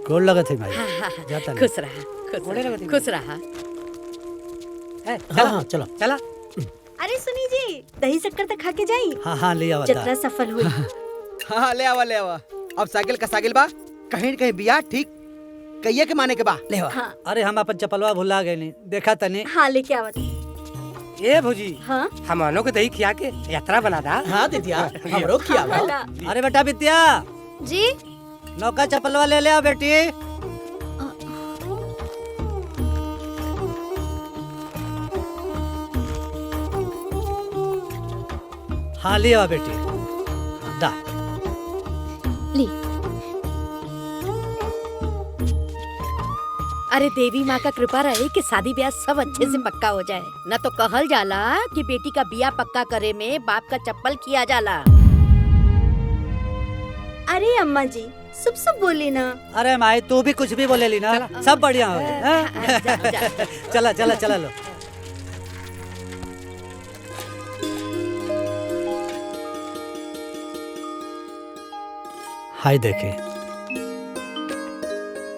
गोड़ लगा थे भाई। जाता खुश रहा, खुश रहा। हाँ चलो चला। अरे सुनी जी, दही शक्कर तक खा के जाई। हाँ ले आवा। जतरा सफल हुई। हाँ ले आवा ले आवा। अब साइकिल का साइकिल बा, कहीं कहीं बिया ठीक कहिए के माने के बा ले आवा। हाँ। अरे हम अपन चपलवा भुला गए नहीं, देखा तनी। हाँ लेके आवा। ए भौजी, हाँ हमनो के दही खिया के यात्रा बना दा। हाँ दीदिया, हमरो खिया। अरे बेटा विद्या जी, नौका चपलवा ले ले आओ बेटी। हाँ ले आओ बेटी, दा ली। अरे देवी माँ का कृपा रहे कि शादी ब्याह सब अच्छे से पक्का हो जाए। न तो कहल जाला कि बेटी का बिया पक्का करे में बाप का चप्पल किया जाला। अरे अम्मा जी सब सब बोली ना। अरे माई तू भी कुछ भी बोले ली ना, सब बढ़िया हो गए। चला चला चला लो। हाय देखे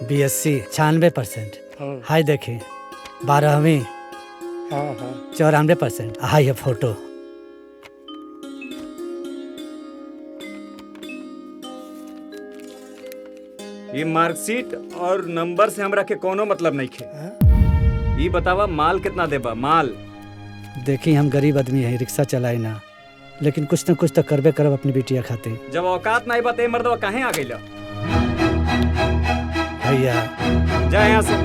BSc 96%। हाय देखे 12वीं 94%। हाय है फोटो। ये मार्कशीट और नंबर से हमरा के कोनो मतलब नहीं खे। ये बतावा माल कितना देबा माल? देखी हम गरीब आदमी है, रिक्शा चलाई ना, लेकिन कुछ न कुछ तो करबे करब अपनी बेटिया खाते। जब औकात नहीं बते मर्दवा काहे आ गइला? भैया जा यहाँ से।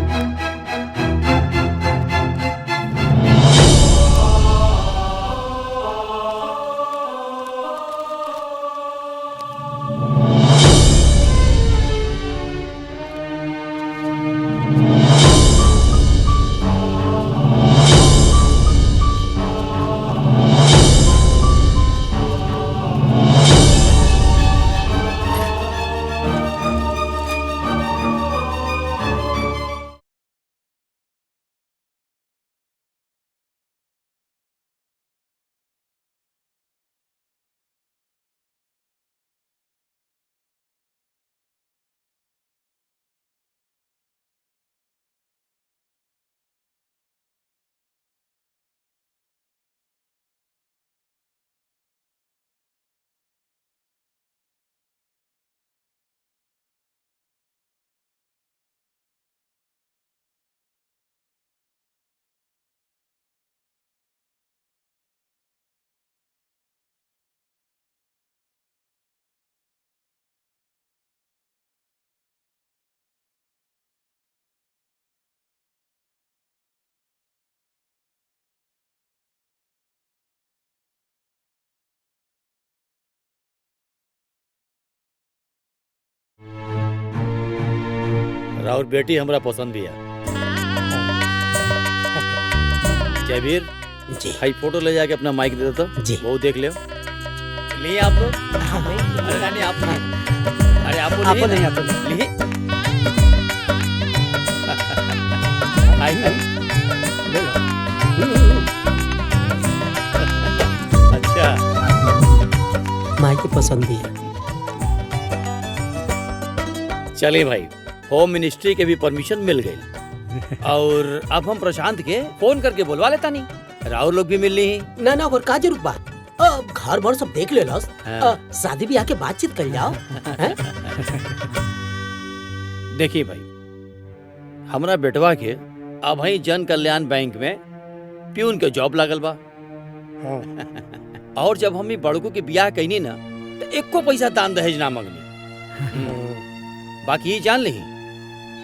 राउर बेटी हमरा पसंद भी है। जयवीर जी, हाई फोटो ले जाके अपना माइक दे दो जी, वो देख ले। लिए आप लोग? अरे नानी आप नहीं, अरे आप नहीं, लिए आई नहीं। अच्छा माई की पसंद भी है। चलिए भाई, होम मिनिस्ट्री के भी परमिशन मिल गई और अब हम प्रशांत के फोन करके बुलवा लेता नहीं, राहुल लोग भी मिल ली। ना ना और का जरूरत बा, घर भर सब देख ले लस। शादी ब्याह के बातचीत कर जाओ। देखिए भाई, हमरा बेटवा के अब ही जन कल्याण बैंक में प्यून के जॉब लागल बा। और जब हम बड़कू के बियाह कईनी ना तो एको पैसा दान दहेज ना मंगनी। बाकी ये जान ली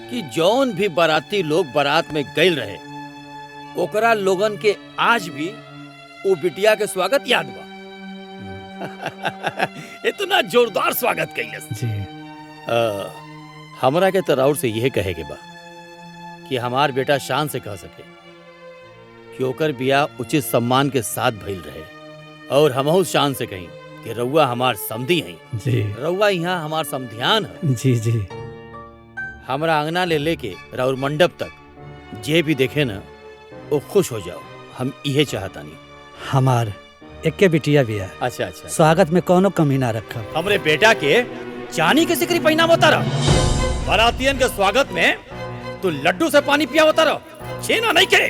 कि जौन भी बाराती लोग बारात में गइल रहे ओकरा लोगन के आज भी वो बिटिया के स्वागत याद बा। इतना जोरदार स्वागत कैलस जी। हमरा के तो राउर से यह कहे के बा कि हमार बेटा शान से कह सके कि ओकर बियाह उचित सम्मान के साथ भइल रहे और हमहू शान से कहीं कि रउआ हमार समधी हैं। जी रउआ यहाँ हमार समधियान है। जी जी हमरा अंगना ले लेके राउर मंडप तक जे भी देखे ना वो खुश हो जाओ। हम इहे चाहतानी। हमार एके बिटिया भी है। अच्छा अच्छा। स्वागत में कोनो कमी ना रखा। हमरे बेटा के चानी के सिकरी पहना होता रहा। बारातियन के स्वागत में तू लड्डू से पानी पिया होता रहा। छेना नहीं के।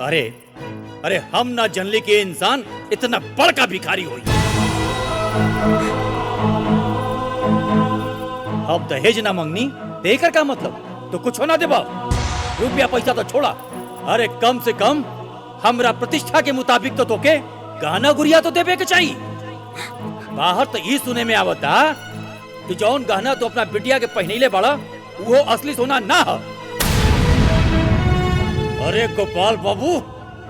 अरे अरे हम ना जनली के इंसान इतना बड़का भिखारी होई। अब दहेज ना मंगनी देकर का मतलब तो कुछ होना देबा। रुपया पैसा तो छोड़ा। अरे कम से कम हमरा प्रतिष्ठा के मुताबिक तो तोके गहना गुड़िया तो देवे के चाहिए। बाहर तो ये सुने में आवता कि जौन गहना तो अपना बिटिया के पहनीले बड़ा वो असली सोना ना है। अरे गोपाल बाबू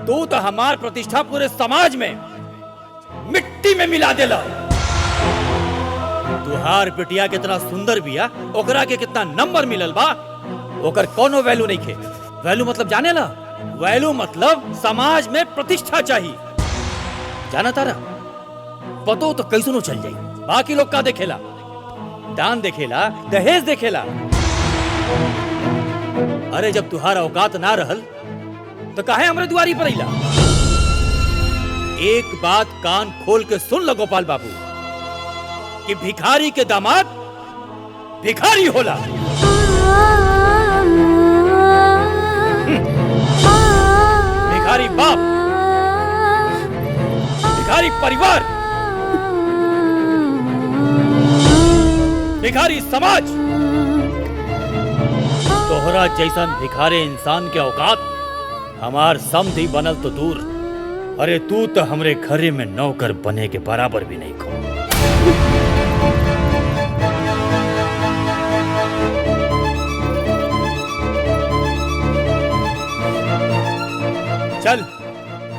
तू तो हमार प्रतिष्ठा पूरे समाज में मिट्टी में मिला देला। तुहार बिटिया कितना सुंदर बिया ओकरा के कितना नंबर मिलल बा ओकर कोनो वैल्यू नहीं खे। वैल्यू मतलब जाने ला। वैल्यू मतलब समाज में प्रतिष्ठा चाहिए। जाना तारा पतो तो कैसे नो चल जाई। बाकी लोग का देखेला दान देखेला दहेज देखेला। अरे जब तुहारा औकात ना रहल तो काहे हमरे दुआरी पर अइला। एक बात कान खोल के सुन लो गोपाल बाबू कि भिखारी के दामाद भिखारी होला। भिखारी बाप भिखारी परिवार भिखारी समाज। तोहरा जैसन भिखारे इंसान के औकात हमार समधी बनल तो दूर। अरे तू तो हमरे घरे में नौकर बने के बराबर भी नहीं खो। चल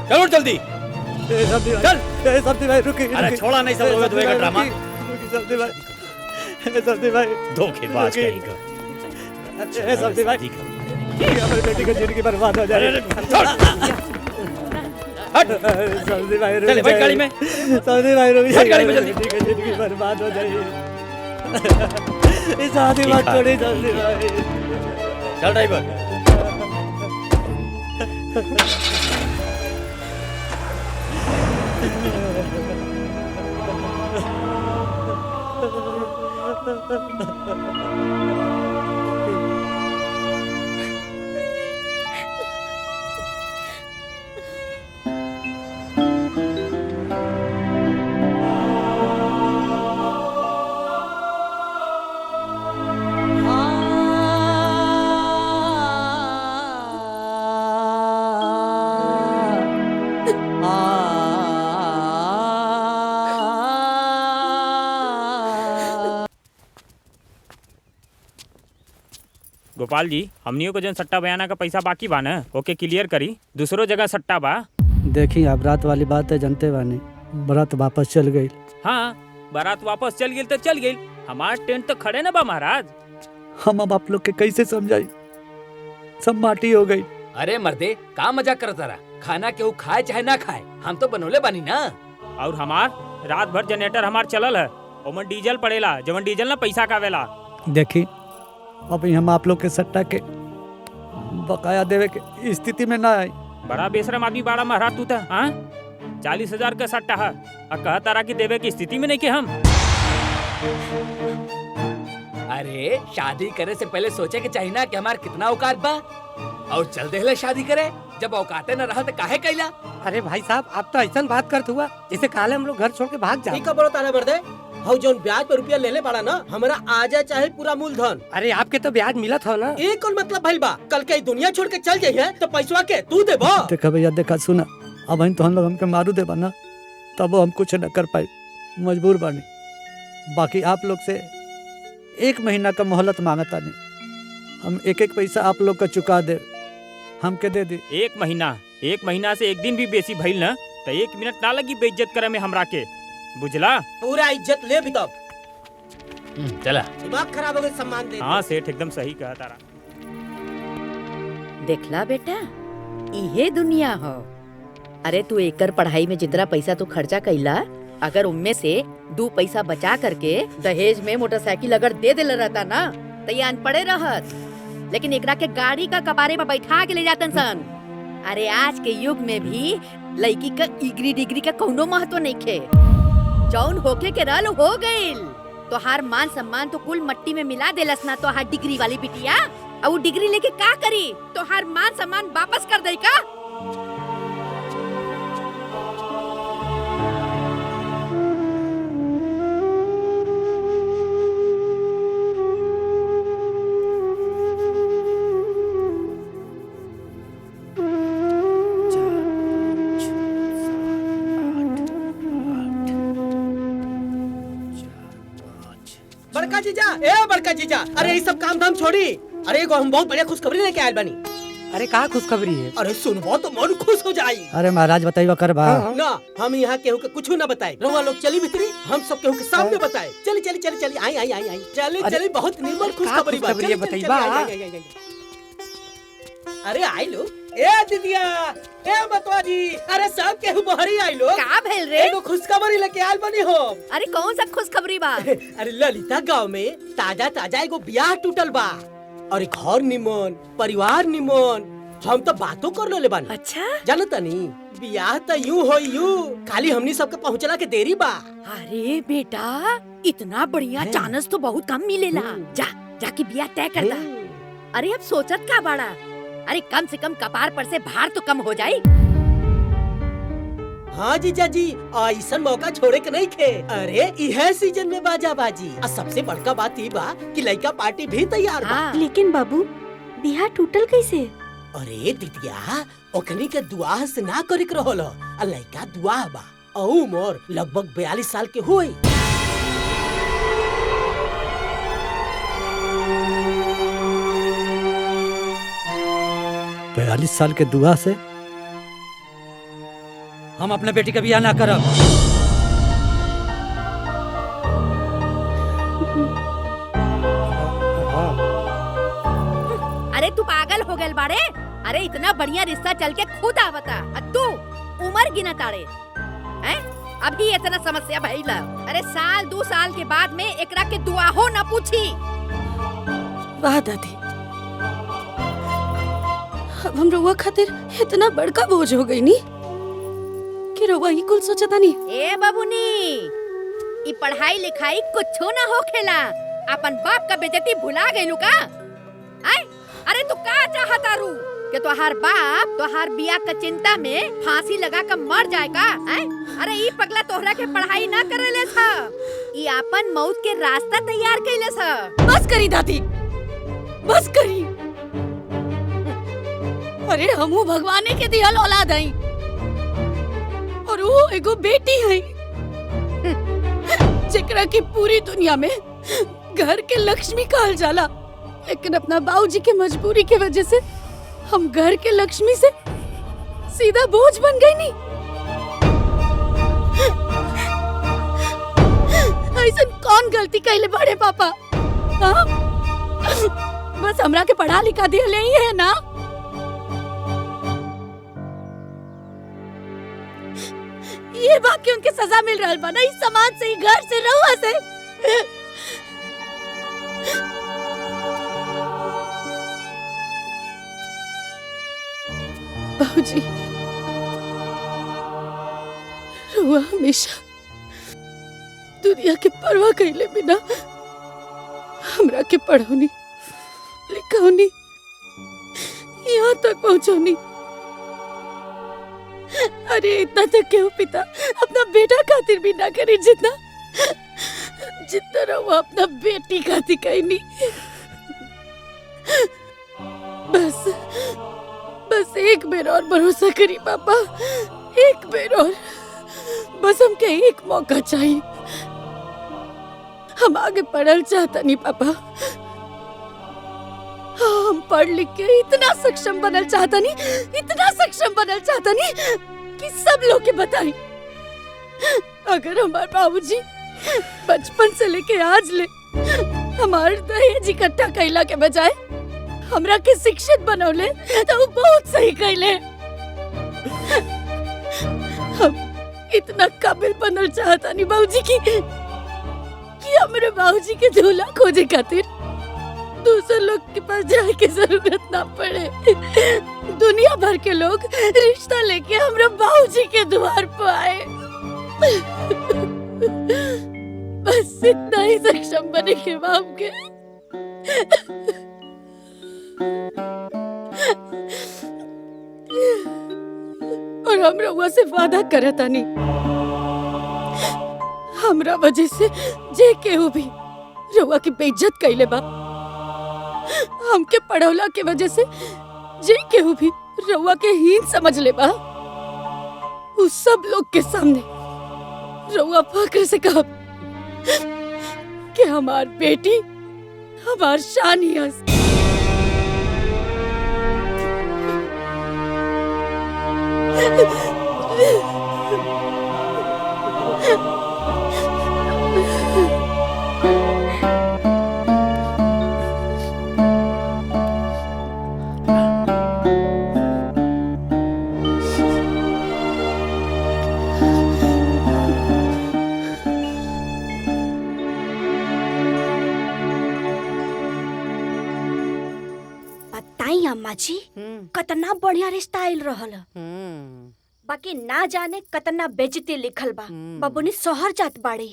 चलो जल्दी चल। समधी भाई रुकी। अरे छोड़ा नहीं सब रोवे का ड्रामा। समधी भाई धोखेबाज कहीं का। समधी भाई हमारी बेटी की जिंदगी बर्बाद हो जाए। समधी भाई रुक चले भाई गाड़ी में। समधी भाई रुक बैठ गाड़ी में जल्दी। बेटी की जिंदगी बर्बाद हो जाए। इस आदमी बात छोड़ी समधी भाई। चल ड्राइवर। गोपाल जी हमनियों को जन सट्टा बयाना का पैसा बाकी बा न ओके क्लियर करी। दूसरो जगह सट्टा बा। देखी अब रात वाली बात है जनते बानी। बारात वापस चल गई। हाँ बारात वापस चल गई तो चल गई। हमार टेंट तो खड़े न बा महाराज। हम अब आप लोग के कैसे समझाई। सब माटी हो गई। अरे मर्दे का मजाक करता रहा। खाना केहू खाए चाहे ना खाए हम तो बनोले बानी ना। और हमार रात भर जनरेटर हमार चलल है ओमन डीजल पड़ेला जवन डीजल ना पैसा का वेला। देखी अभी हम आप लोग के सट्टा के बकाया देवे के स्थिति में ना आई। बड़ा बेशरम आदमी बड़ा महाराज तू था। 40,000 का सट्टा है और कहा तारा की देवे की स्थिति में नहीं के हम। अरे शादी करे से पहले सोचे के चाहिए ना कि हमार कितना औकात बा और चल देले शादी करे। जब औकाते न रहा तो काहे कैला। अरे भाई साहब आप तो ऐसा बात करत हुआ जैसे काले हम लोग घर छोड़ के भाग जाए। ठीक है बड़ो ताने बरदे हौ जोन ब्याज पे रुपया लेले पड़ा ना हमरा आजा चाहे पूरा मूलधन। अरे आपके तो ब्याज मिलत हो ना। एक और मतलब भइल बा कल के दुनिया छोड़ के चल जाइए तो पैसवा के तू देबो। देखा भैया देखा सुना अब तो हम लोग हमके मारू दे बना तब हम कुछ न कर पाए मजबूर बानी। बाकी आप लोग से 1 महीना का मोहलत मांगता नहीं। हम एक एक पैसा आप लोग का चुका दे हमके दे दी। 1 महीना से 1 दिन भी बेसी भइल न तो 1 मिनट ना लगी बेइज्जत करे में हमरा के बुझला। पूरा इज्जत ले भी तब चला दिमाग खराब हो गए सम्मान दे। हाँ सेठ एकदम सही कहा तारा। देखला बेटा इहे दुनिया हो। अरे तू एकर पढ़ाई में जितना पैसा तू खर्चा कैला अगर उनमें से 2 पैसा बचा करके दहेज में मोटरसाइकिल अगर दे देले रहता ना तो ये अनपढ़े रहत, लेकिन एकरा के गाड़ी का कबारे में बैठा के ले जातन सन। अरे आज के युग में भी लड़की का इग्री डिग्री का कौनो महत्व नहीं खे। जौन होके के रल हो गइल, तो हार मान सम्मान तो कुल मट्टी में मिला देलस ना। तो हार डिग्री वाली बिटिया और वो डिग्री लेके का करी? तो हार मान सम्मान वापस कर दे का? बड़का जीजा, ए बड़का जीजा, अरे ये सब काम धाम छोड़ी। अरे एगो हम बहुत बढ़िया खुशखबरी लेके आयल बानी। अरे का खुशखबरी है? अरे सुनबो तो मन खुश हो जाई। अरे महाराज बताइए कर बा। ना हम यहाँ केहू के कुछ ना बताए। रउआ लोग चली भीतरी, हम सब केहू के सामने बताए। चली चली चली चली, आई आई आई आई, चली चली, बहुत निर्मल खुशखबरी बा। खुशखबरी है, बताइबा। अरे आई लो, ए दीदिया, ए बतवा जी, अरे सब केहू बहरी आई लो। का भेल रे? एगो खुशखबरी लेके आयल बानी हो। अरे कौन सा खुशखबरी बा? अरे ललिता गांव में ताजा ताजा एगो ब्याह टूटल बा। अरे घर निमन, परिवार निमन, हम तो बातों कर लोले बानी। अच्छा जानता नहीं, ब्याह तो यूं हो यूं, खाली हमनी सबके पहुँचला के देरी बा। अरे बेटा, इतना बढ़िया चांस तो बहुत कम मिलेला। जा जाके ब्याह तय कर दा। अरे अब सोचत का बाड़ा? अरे कम से कम कपार पर से भार तो कम हो जाए। हाँ जीजा जी, ऐसा मौका छोड़े के नहीं खे। अरे यह सीजन में बाजा बाजी। और सबसे बड़का बात ये बा कि लड़का पार्टी भी तैयार बा। लेकिन बाबू, बिहार टूटल कैसे? अरे दीदिया, ओकनी के दुआ से ना करे के रहल। लड़का दुआ बा और उम्र लगभग 42 साल के हुई। 42 साल के दुआ से हम अपने बेटी का ब्याह ना करब। अरे तू पागल हो गए बाड़े? अरे इतना बढ़िया रिश्ता चल के खुद आवता, तू उम्र गिना ताड़े हैं? अभी इतना समस्या भइला। अरे साल 2 साल के बाद में एकरा के दुआ हो ना पूछी। वाह दादी, अब हम रउआ खातिर इतना बड़का बोझ हो गई नी कि रउआ ही कुल सोचता नी। ए बाबूनी, ई पढ़ाई लिखाई कुछो ना होखेला। अपन बाप का बेइज्जती भुला गइलू का? आय, अरे तू का चाहता रू कि तोहार बाप तोहार बिया का चिंता में फांसी लगा कर मर जाए का? आय, अरे ई पगला तोहरा के पढ़ाई ना करेले था, ई अपन मौत के रास्ता तैयार कइले था। बस करी दादी, बस करी। अरे हमू भगवाने के दिहल औलाद हई और वो एगो बेटी हई जेकरा की पूरी दुनिया में घर के लक्ष्मी कहल जाला। लेकिन अपना बाबूजी के मजबूरी के वजह से हम घर के लक्ष्मी से सीधा बोझ बन गई नी। ऐसा कौन गलती कैले बड़े पापा? हाँ? बस हमरा के पढ़ा लिखा दिया ही है ना। ये बाकी उनके सजा मिल रहा बना, इस समाज से, घर से, रहुआ से। बाबूजी, रहुआ हमेशा दुनिया के परवाह कैले बिना हमरा के पढ़ौनी लिखौनी यहाँ तक पहुँचौनी। अरे इतना तक क्यों पिता अपना बेटा खातिर भी ना करे जितना वो अपना बेटी खातिर कहनी। बस एक बेर और भरोसा करी पापा, एक बेर और। बस हमके एक मौका चाहिए। हम आगे पढ़ल चाहता नहीं पापा। हम पढ़ लिख के इतना सक्षम बनल चाहता नहीं, इतना सक्षम बनल चाहता नहीं कि सब लोग के बताएं। अगर हमारे बाबूजी बचपन से लेके आज ले हमारे दहेज इकट्ठा कैला के बजाय हमरा के शिक्षित बनौले तो वो बहुत सही कैले। हम इतना काबिल बनल चाहता नहीं बाबूजी कि हमरे बाबूजी के दूल्हा खोजे खातिर दूसरे लोग के पास जाए की जरूरत ना पड़े। दुनिया भर के लोग रिश्ता लेके हमरा बाबूजी के द्वार पर आए। बस इतना ही सक्षम बने के बाप के। और हमरा हुआ से वादा करता नहीं, हमरा वजह से जे केहू भी रउआ की बेइज्जत कइले बा, हमके पढ़ौला के वजह से जे केहू भी रउआ के हीन समझ ले बा, उस सब लोग के सामने रउआ फक्र से कहा कि हमार बेटी हमार शान ही है। बताई अम्मा जी कितना बढ़िया रिश्ता आयल रहल। बाकी ना जाने कितना बेइज्जती लिखल बा। बबुनी शहर जात बाड़ी।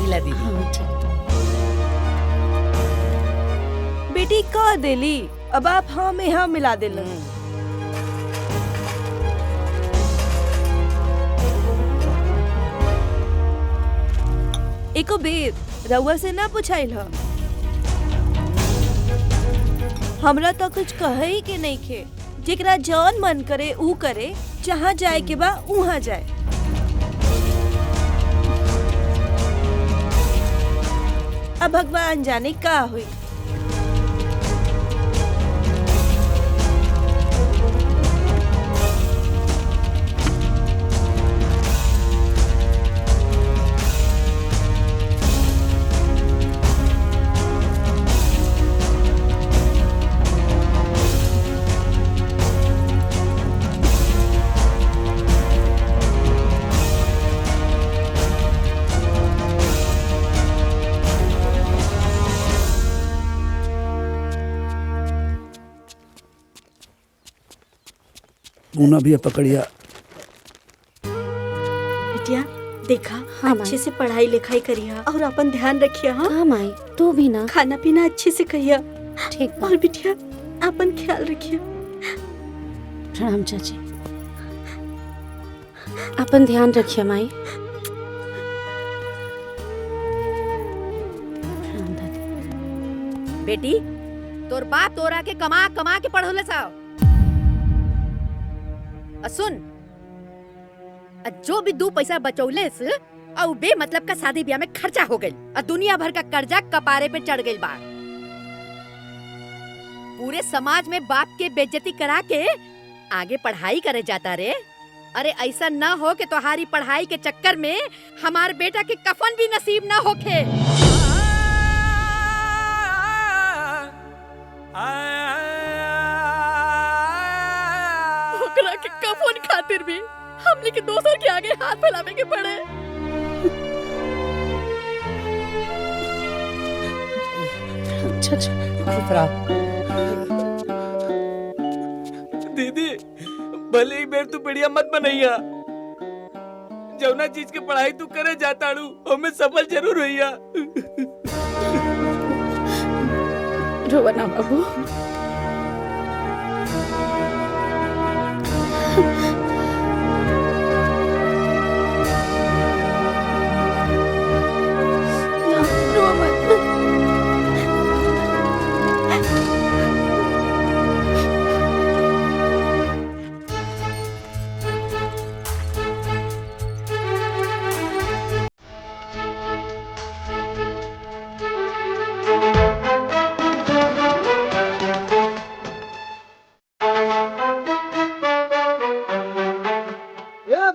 ला दीदी। बेटी कह देली, अब आप हाँ में हाँ मिला देल। एको बेर रउआ से ना पूछाइल ह। हमरा तो कुछ कहे ही के नहीं खे। जेकरा जौन मन करे ऊ करे, जहाँ जाए के बा उहाँ जाए। अब भगवान जाने का हुई। पूना भी पकड़िया। बिटिया देखा, अच्छे से पढ़ाई लिखाई करिया और अपन ध्यान रखिया। हाँ माई, तू भी ना खाना पीना अच्छे से कहिया। ठीक। और बिटिया अपन ख्याल रखिया। प्रणाम चाची। अपन ध्यान रखिए माई। बेटी, तोर बाप तोरा के कमा कमा के पढ़ौले साव। सुन, जो भी 2 पैसा बचौले से और बे मतलब का शादी ब्याह में खर्चा हो गई और दुनिया भर का कर्जा कपारे पे चढ़ गई बा। पूरे समाज में बाप के बेइज्जती करा के आगे पढ़ाई करे जाता रे। अरे ऐसा न हो कि तुम्हारी पढ़ाई के चक्कर में हमार बेटा के कफन भी नसीब न होखे। ओकरा के कफन खातिर भी हमने के दोसर के आगे हाथ फैलावे के पड़े। दीदी, भले ही बेर तू बढ़िया मत बनैया। जौना चीज के पढ़ाई तू करे जाताड़ू, हमें सफल जरूर होइया। रोवा ना बाबू।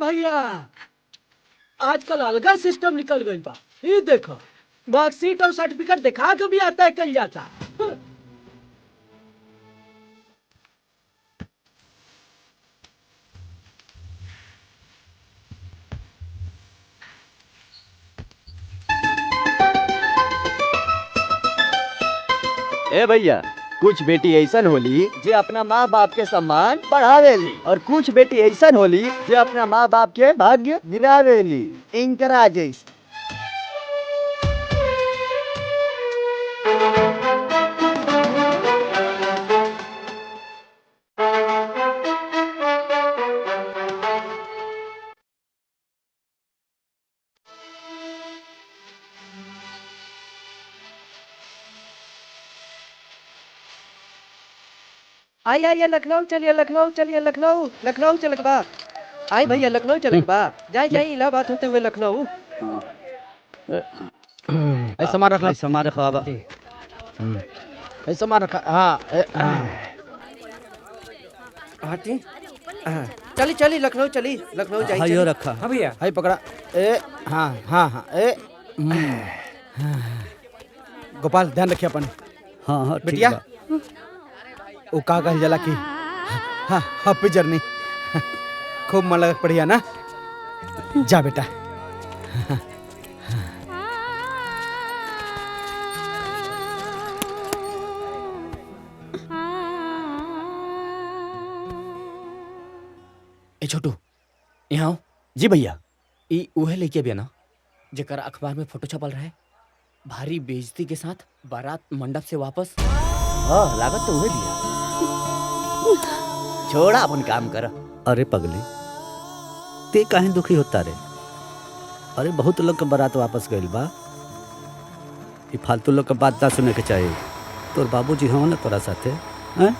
भैया, आजकल अलगा सिस्टम निकल गई बा। ये देखो, मार्कशीट और सर्टिफिकेट दिखा के भी आता है कल जाता। ए भैया, कुछ बेटी ऐसन होली जे अपना माँ बाप के सम्मान बढ़ावेली और कुछ बेटी ऐसन होली जे अपना माँ बाप के भाग्य गिरावेली। इनकरा जैसे आई आइए लखनऊ चलिए, लखनऊ चलिए, लखनऊ लखनऊ चले बा। आई भैया लखनऊ चले बा। जाए जाए इलाहाबाद होते हुए लखनऊ। ऐसा मार रखा, ऐसा मार रखा बाबा, ऐसा मार रखा। हाँ हाँ ठीक। चली चली लखनऊ चली, लखनऊ जाए। हाइयो रखा। हाँ भैया। हाई पकड़ा। ए हाँ हाँ हाँ ए गोपाल ध्यान रखिए अपन। हाँ हाँ बेटिया वो का कहल जाला की हाँ हाँ पिजर नहीं खूब मन लगा पढ़िया ना। जा बेटा। ए छोटू यहाँ आओ। जी भैया। ई उहे लेके बिया ना जेकर अखबार में फोटो छपल रहे, भारी बेइज्जती के साथ बारात मंडप से वापस। हाँ लागत तो उहे बिया। छोड़ा अपन काम कर। अरे पगली, ते काहे दुखी होता रे? अरे बहुत लोग के बारात वापस गइल बा। ये फालतू लोग के बात ना सुने के चाहिए। तोर बाबूजी हो ना तोरा साथे, हैं?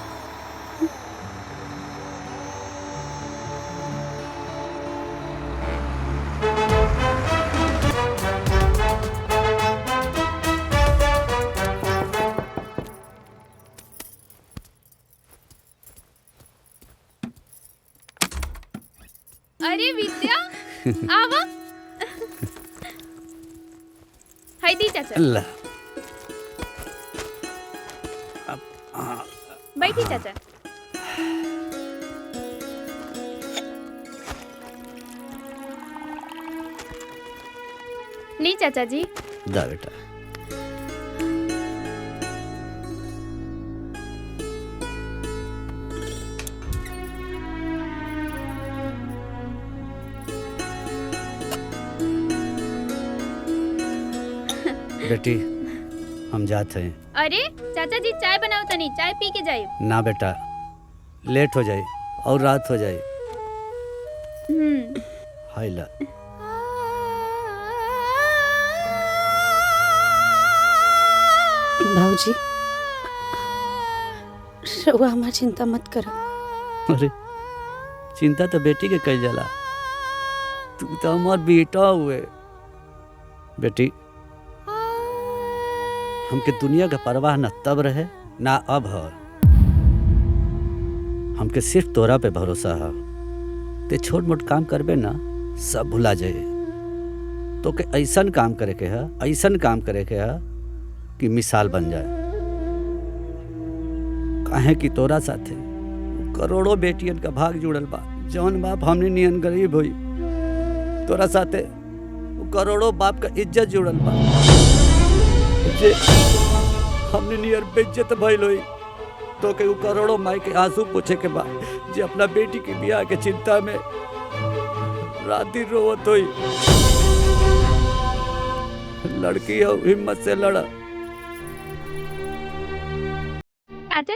अरे विद्या आवा। हाय दी चाचा। अल्लाह। बैठी चाचा। नहीं चाचा जी। जा बेटा। बेटी हम जाते हैं। अरे चाचा जी चाय बनाओ तनी, चाय पी के जाए। ना बेटा, लेट हो जाए और रात हो जाए। हाय ला। भाऊजी, रउआ हमार चिंता मत करो। अरे चिंता तो बेटी के कल जाला। तू तो हमार बेटा हुए। बेटी हमके दुनिया का परवाह न तब रहे ना अब है। हमके सिर्फ तोरा पे भरोसा है। ते छोट मोट काम करबे ना सब भुला जाए। तो के ऐसन काम करे के है, ऐसन काम करे के है कि मिसाल बन जाए। काहे कि तोरा साथे करोड़ों बेटियन का भाग जुड़ल बा। जौन बाप हमने नियन गरीब हुई, तोरा साथे करोड़ों बाप का इज्जत जुड़ल बा। जे हमने नियर बेइज्जत भइल होई तो के करोड़ों माई के आंसू पोछे के बा। जे अपना बेटी की बियाह के चिंता में रात दिन रोवत होई। लड़की हो, हिम्मत से लड़ा। चाचा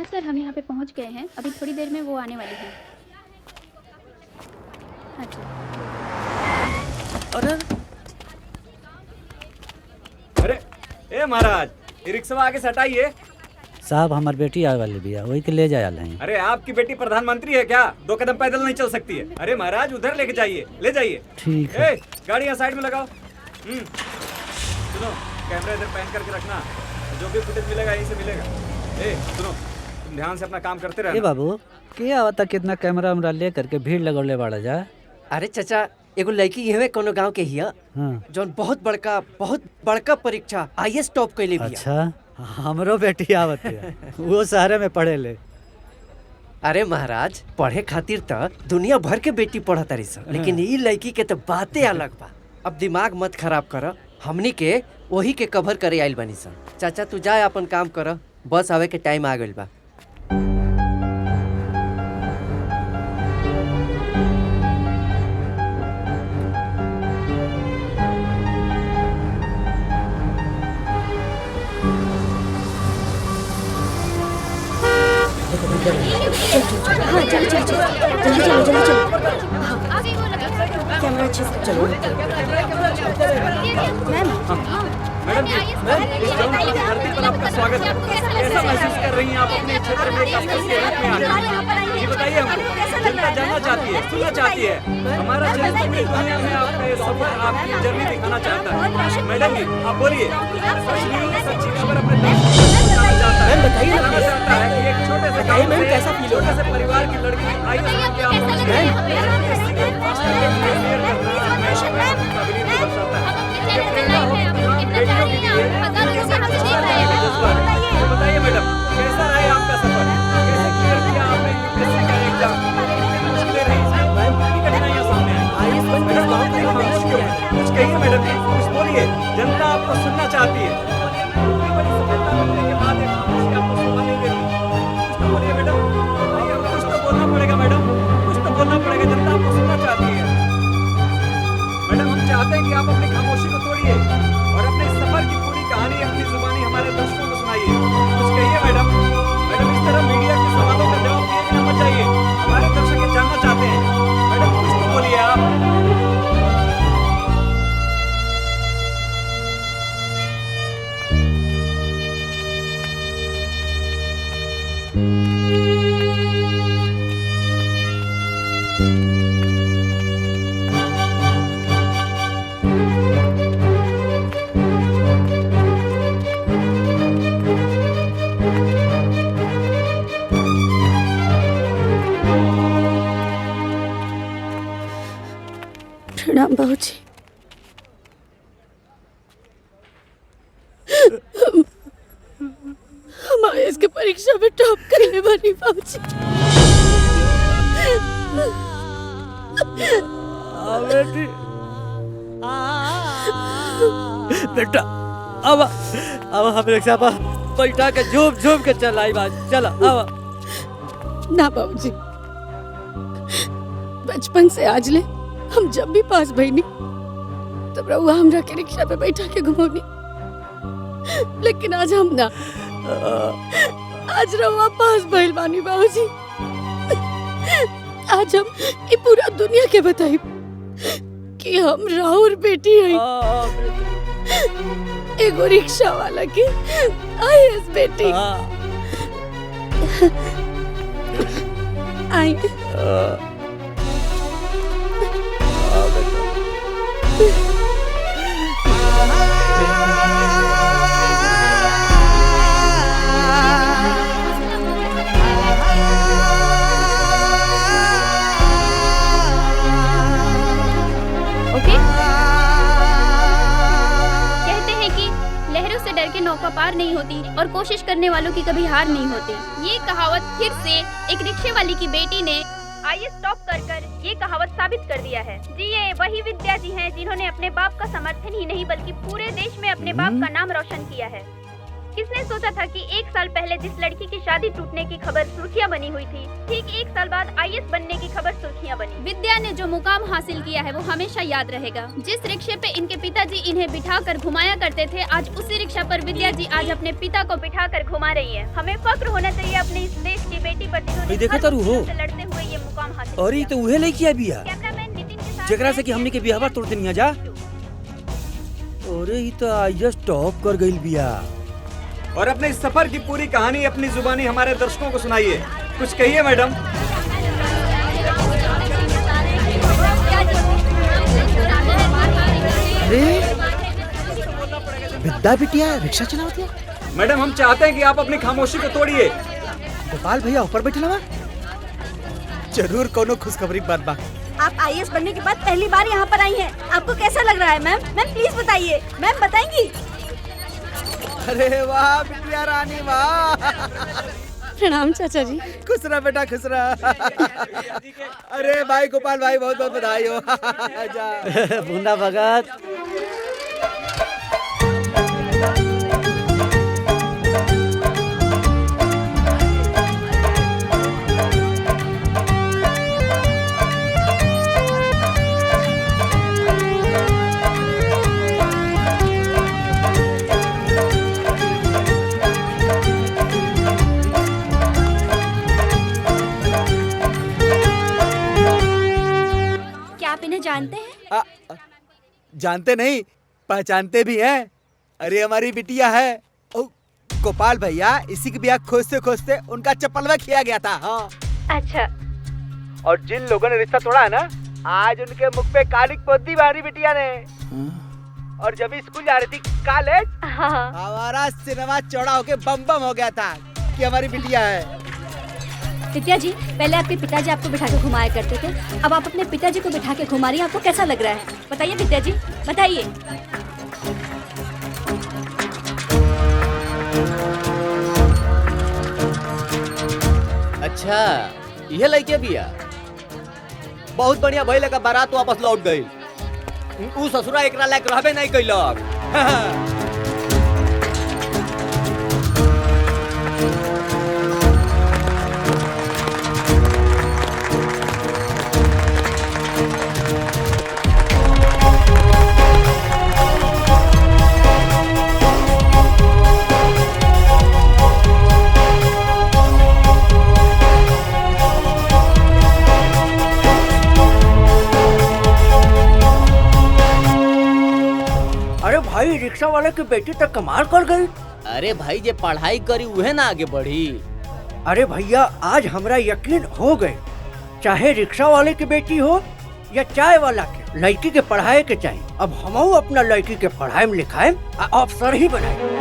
हाँ सर, हम यहाँ पे पहुँच गए हैं, अभी थोड़ी देर में वो आने वाली है। हाँ जी। अरे ए महाराज, ये रिक्शा आगे से हटाइए। साहब हमार बेटी आए वाली बिया, वही के ले जाए हैं। अरे आपकी बेटी प्रधानमंत्री है क्या? 2 कदम पैदल नहीं चल सकती है। अरे महाराज उधर लेके जाइए, ले जाइए। ठीक है। गाड़ी यहाँ साइड में लगाओ। सुनो, कैमरा इधर पैन करके रखना, जो भी फुटेज मिलेगा यहीं से मिलेगा। सुनो, तुम ध्यान से अपना काम करते रहना। बाबू क्या होता कितना कैमरा वैमरा ले करके भीड़ लगौले बाड़ा जा। अरे चाचा, एगो लड़की ये कोनो गांव के हिया, जौन बहुत बड़का परीक्षा IAS टॉप कैले बिया। अच्छा, हमरो बेटी आवत है, वो शहर में पढ़े ले। अरे महाराज, पढ़े खातिर त दुनिया भर के बेटी पढ़त तारी सन, लेकिन ई लड़की के तो बातें अलग बा। अब दिमाग मत खराब कर, हमनी के वही के कवर करे आइल बनी सन। चाचा तू जाए अपन काम कर, बस आवे के टाइम आ गइल बा। हाँ चलो चलो चलो जल्दी चलो जल्दी चलो। कैमरा अच्छे से चलो। मैम मैडम जी, इस जौन की धरती पर आपका स्वागत है। कैसा महसूस कर रही हैं आप अपने क्षेत्र में एक अफसर के रूप में आकर? ये बताइए हमको, जनता जानना चाहती है, सुनना चाहती है। हमारा चैनल पूरी दुनिया में आपका ये सफर, आपकी जर्नी दिखाना चाहता है। मैडम जी आप बोलिए, सच्ची खबर अपने दर्शकों को बताना चाहता है। बताना चाहता है कि एक छोटे से गाँव में कैसा फील होता है, छोटे से परिवार की लड़की IAS बन के आप पहुंच गए। किसी को पास करके शेयर करना हमेशा काबिलियत को दर्शाता है। बताइए मैडम, कैसा रहा आपका सफर? कैसे क्लियर किया आपने UPSC का एग्जाम? कितनी मुश्किलें रही, कितनी कठिनाइयां सामने आई? मैडम कुछ कहिए मैडम जी, कुछ बोलिए, जनता आपको सुनना चाहती है। इतनी बड़ी सफलता मिलने के बाद एक खामोशी आपको शोभा नहीं देती। कुछ तो बोलिए मैडम, कुछ तो बोलना पड़ेगा मैडम, कुछ तो बोलना पड़ेगा, जनता आपको सुनना चाहती है। मैडम हम चाहते हैं कि आप अपनी खामोशी को तोड़िए और अपने सफर की पूरी कहानी अपनी जुबानी हमारे दर्शकों को सुनाइए। कुछ कहिए मैडम। मैडम इस तरह मीडिया के सवालों का जवाब दिए बिना मत जाइए, हमारे दर्शक ये जानना चाहते हैं। मैडम कुछ तो बोलिए आप। प्रणाम बाबूजी। हम IAS के परीक्षा में टॉप करने वाली बाबूजी। बेटा अब हम रिक्शा पर बैठा के झूम झूम के चलाई बात चला। अब ना बाबूजी, बचपन से आज ले हम जब भी पास भईनी तब रहुआ हमरा के रिक्शा पे बैठा के घुमौनी, लेकिन आज हम ना, आज रहुआ पास भइल बानी बाबूजी। आज हम ये पूरा दुनिया के बताई कि हम राहुल बेटी है, एगो रिक्शा वाला की IAS बेटी। आई ओके। कहते हैं कि लहरों से डर के नौका पार नहीं होती और कोशिश करने वालों की कभी हार नहीं होती। ये कहावत फिर से एक रिक्शे वाली की बेटी ने IAS टॉप कर ये कहावत साबित कर दिया है। जी ये वही विद्या जी हैं जिन्होंने अपने बाप का समर्थन ही नहीं बल्कि पूरे देश में अपने बाप का नाम रोशन किया है। किसने सोचा था कि 1 साल पहले जिस लड़की की शादी टूटने की खबर सुर्खियां बनी हुई थी, ठीक 1 साल बाद IAS बनने की खबर सुर्खियां दुनिया बनी। विद्या ने जो मुकाम हासिल किया है वो हमेशा याद रहेगा। जिस रिक्शे पे इनके पिताजी इन्हें बिठाकर घुमाया करते थे, आज उसी रिक्शा पर विद्या जी आज अपने पिता को बिठाकर घुमा रही है। हमें फक्र होना चाहिए अपने इस देश की बेटी पर जिन्होंने देखो हर तारू हो। मुश्किल से लड़ते हुए ये मुकाम हासिल अरे तो उहे लड़की है बिया जेकरा से कि हमने के बियाहवा तोड़ देनिया जा। अरे ये तो आईएएस टॉप कर गई बिया। और अपने इस सफर की पूरी कहानी अपनी जुबानी हमारे दर्शकों को सुनाइए। कुछ कहिए मैडम। विद्या बिटिया रिक्शा चलावती है। मैडम हम चाहते हैं कि आप अपनी खामोशी को तोड़िए। गोपाल भैया ऊपर बैठे ना, जरूर कोनो खुशखबरी बात बा। आप आईएएस बनने के बाद पहली बार यहाँ पर आई हैं। आपको कैसा लग रहा है मैम? मैम प्लीज बताइए। मैम बताएंगी? अरे वाह बिटिया रानी वाह। प्रणाम चाचा जी। खुश रह बेटा खुश रह। अरे भाई गोपाल भाई बहुत बहुत बधाई हो। बूंदा भगत। आप इन्हें जानते हैं? जानते नहीं पहचानते भी हैं। अरे हमारी बिटिया है। ओ, गोपाल भैया इसी के ब्याह खोजते खोजते उनका चप्पलवा खिया गया था। हाँ। अच्छा। और जिन लोगों ने रिश्ता तोड़ा है ना, आज उनके मुख पे काली पोती बारी बिटिया ने। और जब स्कूल जा रही थी कॉलेज, हमारा सिनेमा चौड़ा होके बम बम हो गया था कि हमारी बिटिया है। विद्या जी, पहले आपके पिताजी आपको बिठा के घुमाया करते थे, अब आप अपने पिताजी को बिठा के घुमा रही हैं। आपको कैसा लग रहा है? बताइए विद्या जी, बताइए। अच्छा यह लड़के बिया। बहुत बढ़िया भइल का बारात वापस लौट गई। ऊ ससुरा एकरा लायक रहबे नहीं कैलक। अरे भाई रिक्शा वाले की बेटी तक कमाल कर गई। अरे भाई जे पढ़ाई करी उहे ना आगे बढ़ी। अरे भैया आज हमरा यकीन हो गए, चाहे रिक्शा वाले की बेटी हो या चाय वाला के, लड़की के पढ़ाई के चाहिए। अब हमहू अपना लड़की के पढ़ाई में लिखाए अफसर ही बनाए।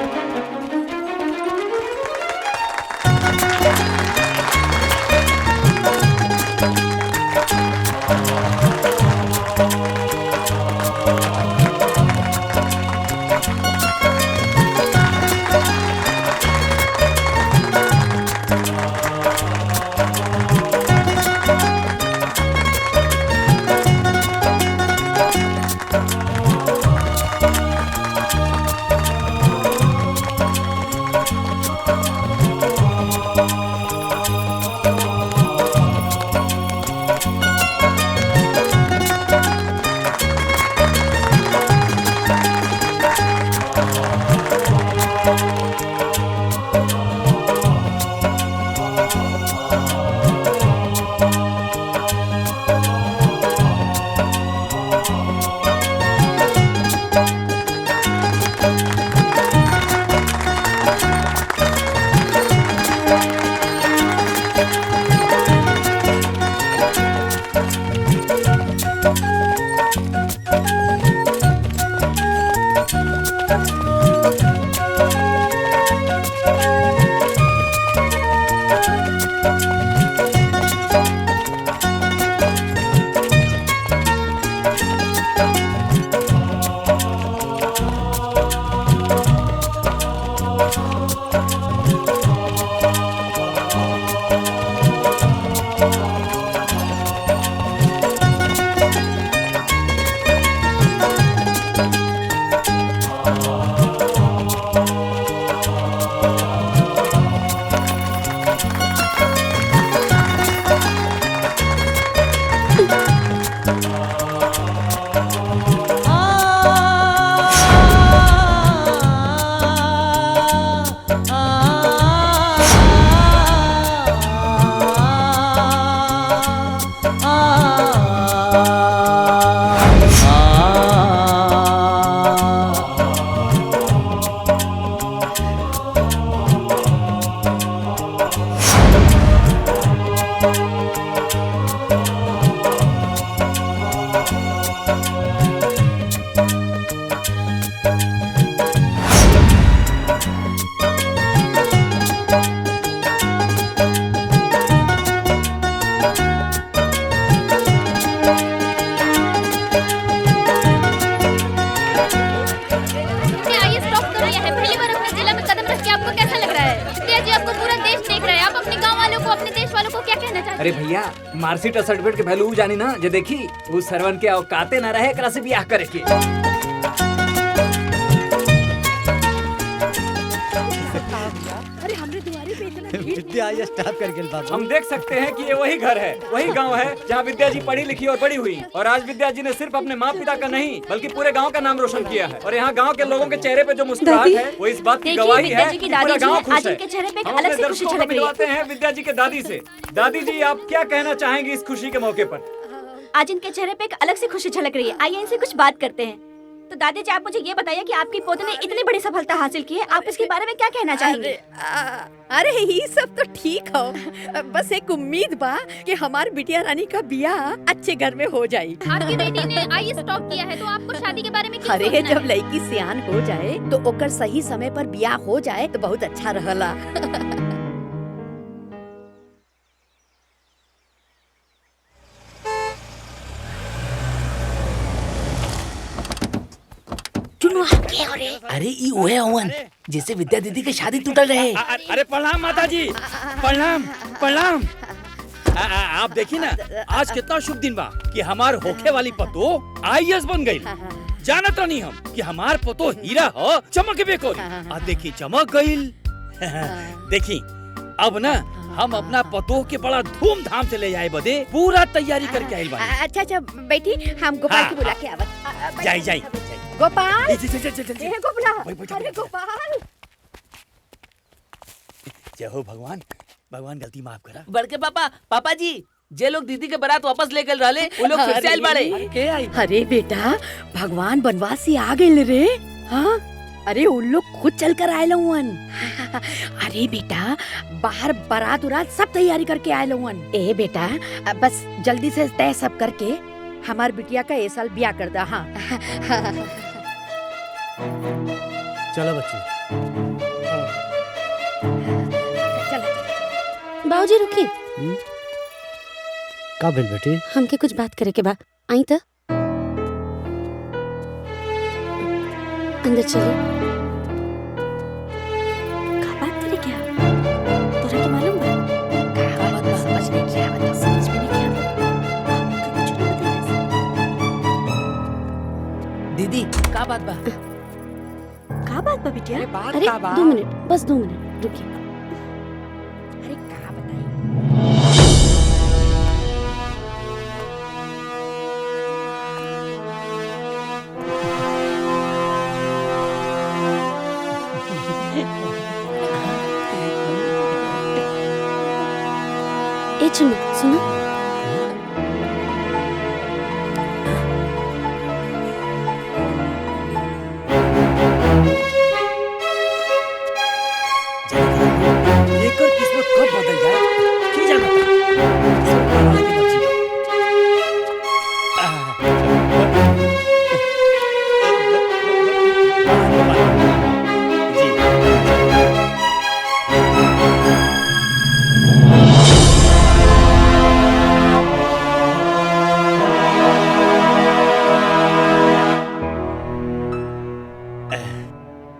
आपने आईएएस टॉप कर लिया है। पहली बार अपने जिला में कदम रख के आपको कैसा लग रहा है? विद्या जी, आपको पूरा देश देख रहा है। आप अपने गांव वालों को, अपने देश वालों को क्या कहना चाहते हैं? अरे भैया, मार्कशीट और सर्टिफिकेट के वैल्यू जानी ना, जे देखी उस सरवन के औकाते ना रहे एकरा से बियाह करे के। अरे हमरे दुआरे पे इतना भीड़ विद्या ये स्टॉप कर गेल बाबू। हम देख सकते हैं कि ये वही घर है, वही गांव है जहाँ विद्या जी पढ़ी लिखी और बड़ी हुई। और आज विद्या जी ने सिर्फ अपने माँ पिता का नहीं बल्कि पूरे गांव का नाम रोशन किया है। और यहाँ गांव के लोगों के चेहरे पे जो मुस्कुराहट है वो इस बात की देखिए, गवाही विद्या है जी की कि पूरा दादी जी गांव है, खुश आज है। उनके चेहरे पे एक हम अलग अपने सी खुशी दर्शकों को झलक रही है। मिलवाते हैं विद्या जी के दादी से। दादी जी, आप क्या कहना चाहेंगी इस खुशी के मौके पर? आज इनके चेहरे पे एक अलग सी खुशी झलक रही है। आइए इनसे कुछ बात करते हैं। तो दादी जी, आप मुझे ये बताइए कि आपकी पोते ने इतनी बड़ी सफलता हासिल की है, आप इसके बारे में क्या कहना चाहेंगे? अरे ये सब तो ठीक हो, बस एक उम्मीद बा कि हमार बिटिया रानी का बियाह अच्छे घर में हो जाए। आपकी बेटी ने आईएएस टॉप किया है तो आपको शादी के बारे में क्या अरे सोचना जब है? लड़की सियान हो जाए तो ओकर सही समय पर बियाह हो जाए तो बहुत अच्छा रहला। अरे ई ओए अवन जिससे विद्या दीदी की शादी टूटल रहे। अरे प्रणाम माता जी, प्रणाम प्रणाम। आप देखिए ना, आज कितना शुभ दिन बा कि हमार होखे वाली पतो आईएएस बन गई। जानत नहीं हम कि हमार पतो हीरा हो, चमकबे कोरी। आ देखी चमक गईल। देखी अब ना हम अपना पतो के बड़ा धूमधाम से ले जाए बदे पूरा तैयारी करके आइल बानी। अच्छा अच्छा बैठी, हम गोपाल के बुला के आवत। जाई जाई गोपाल, जय ए गोपाल, अरे गोपाल। हो भगवान, भगवान गलती माफ करा। बड़के पापा जी, जे लोग दीदी के बारात वापस लेकर रहले वो लोग फिर से आइल बाड़े। अरे बेटा, भगवान बनवास से आ गए रे। हाँ, अरे उन लोग खुद चल कर आए लवन। अरे बेटा, बाहर बारात उरात सब तैयारी करके आए लवन। ए बेटा, बस जल्दी से तय सब करके हमार बिटिया का ये साल ब्याह कर दा। हाँ चलो बच्ची। बाबूजी रुकी, का भेल बेटी? हमके कुछ बात करे के बा। आई तो अंदर चले। का बात करे क्या? तोरा के मालूम बा? का बात बा? समझ नहीं क्या बता, समझ में नहीं क्या। हमके कुछ नहीं बताइए। दीदी का बात बा? का बात बा बिटिया? बात अरे का बा? 2 मिनट, बस 2 मिनट रुकिए। अरे का बताइए? ए चुन्नू सुनो। लेकर किस्मत कब बदल जाए की जानता। सब भगवान की मर्जी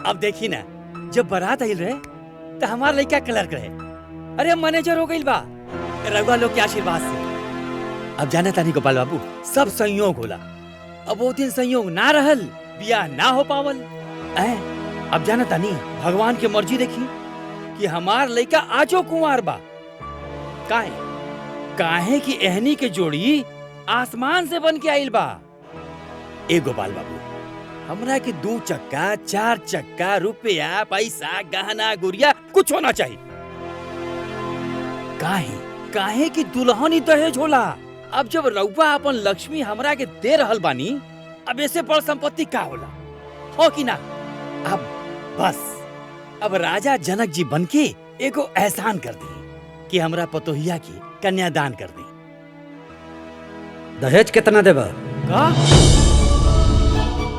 अब देखी ना, जब बारात आइल रहे तो हमार लड़का क्लर्क रहे। अरे हम मैनेजर हो गइल बा रघुआ लोग के आशीर्वाद से। अब जाने तानी गोपाल बाबू, सब संयोग होला। अब वो दिन संयोग ना रहल, बियाह ना हो पावल। अब जाने तानी भगवान के मर्जी देखी कि हमार लड़का आजो कुंवार बा। काहे कि एहनी के जोड़ी आसमान से बन के आइल बा। ए गोपाल बाबू, हमरा के 2 चक्का 4 चक्का रुपया पैसा गहना गुड़िया कुछ होना चाहिए। काहे कि दुल्हन ही दहेज होला। अब जब रउआ अपन लक्ष्मी हमरा के दे रहल बानी, अब ऐसे बड़ संपत्ति का होला, हो कि ना? अब बस अब राजा जनक जी बनके एगो एहसान कर दी कि हमरा पतोहिया की कन्यादान कर दी। दहेज कितना देबा? का?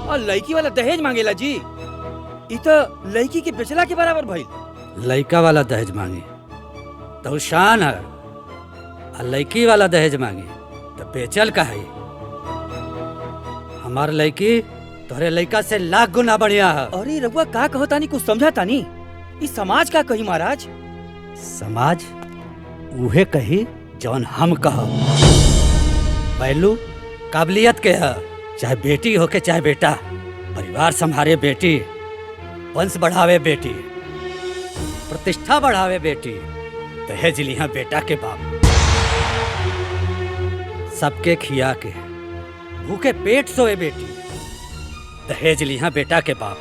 और लड़की वाला दहेज मांगेला जी? ई तो लड़की के बेचला के बराबर भइल। लड़का वाला दहेज मांगे तो शान है, और लड़की वाला दहेज मांगे तो बेचल का है। हमार लड़की तोहरे लड़का से लाख गुना बढ़िया है। अरे रउआ का कहो तानी, कुछ समझा तानी? इस समाज का कही महाराज? समाज उहे कही जौन हम कह। पहलू काबिलियत के है, चाहे बेटी हो के चाहे बेटा। परिवार संभाले बेटी, वंश बढ़ावे बेटी, प्रतिष्ठा बढ़ावे बेटी। दहेज लिया बेटा के बाप, सबके खिया के भूखे पेट सोए बेटी। दहेज लिया बेटा के बाप।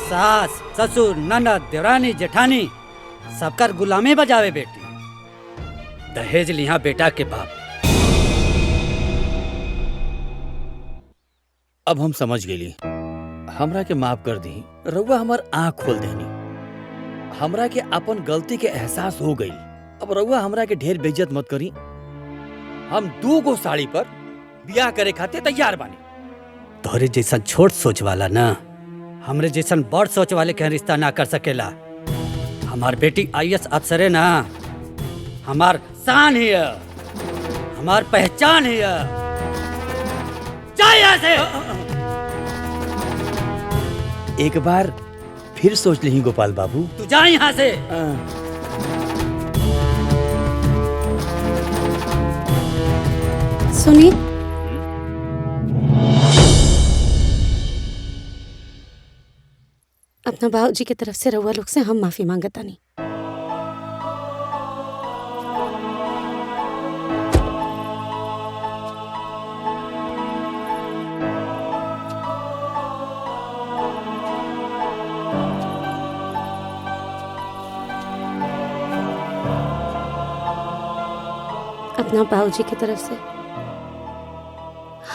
सास ससुर ननद देवरानी जेठानी सबकर गुलामी बजावे बेटी। दहेज लिया बेटा के बाप। अब हम समझ गेली, हमरा के माफ कर दी। रउआ हमार आँख खोल देनी, हमरा के अपन गलती के एहसास हो गई। अब रउआ हमरा के ढेर बेइज्जत मत करी। हम 2 गो साड़ी पर ब्याह करे खातिर तैयार बानी। तोहरे जैसन छोट सोच वाला ना हमरे जैसन बड़ सोच वाले के रिश्ता ना कर सकेला। हमार बेटी IAS अफसर है ना, हमार शान है, हमार पहचान है। जा यहाँ से। एक बार फिर सोच ली गोपाल बाबू। तू जा यहाँ से। सुनी, अपना बाबूजी की तरफ से रउआ लोग से हम माफी मांगता नहीं। अपना बाबूजी की तरफ से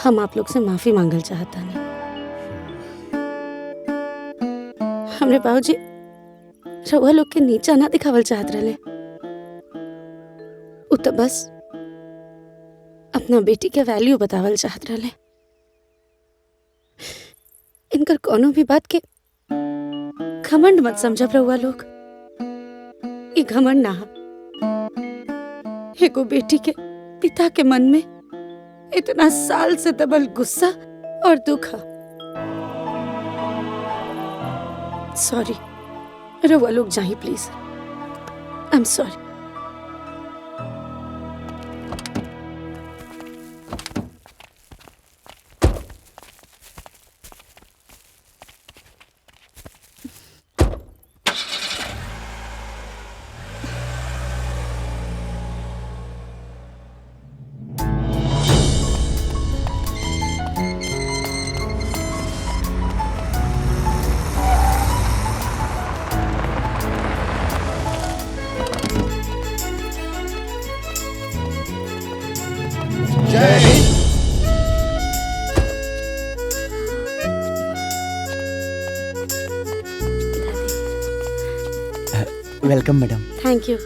हम आप लोग से माफी मांगल चाहता नहीं। हमरे बाबूजी रउआ लोग के नीचा ना दिखावल चाहत रहे। उ तो बस अपना बेटी के वैल्यू बतावल चाहत रहे। इनकर कोनो भी बात के घमंड मत समझब रउआ लोग। ये घमंड ना, एगो बेटी के पिता के मन में इतना साल से दबल गुस्सा और दुख है। सॉरी, रउआ लोग जाइए please. I am sorry. Welcome madam. Thank you.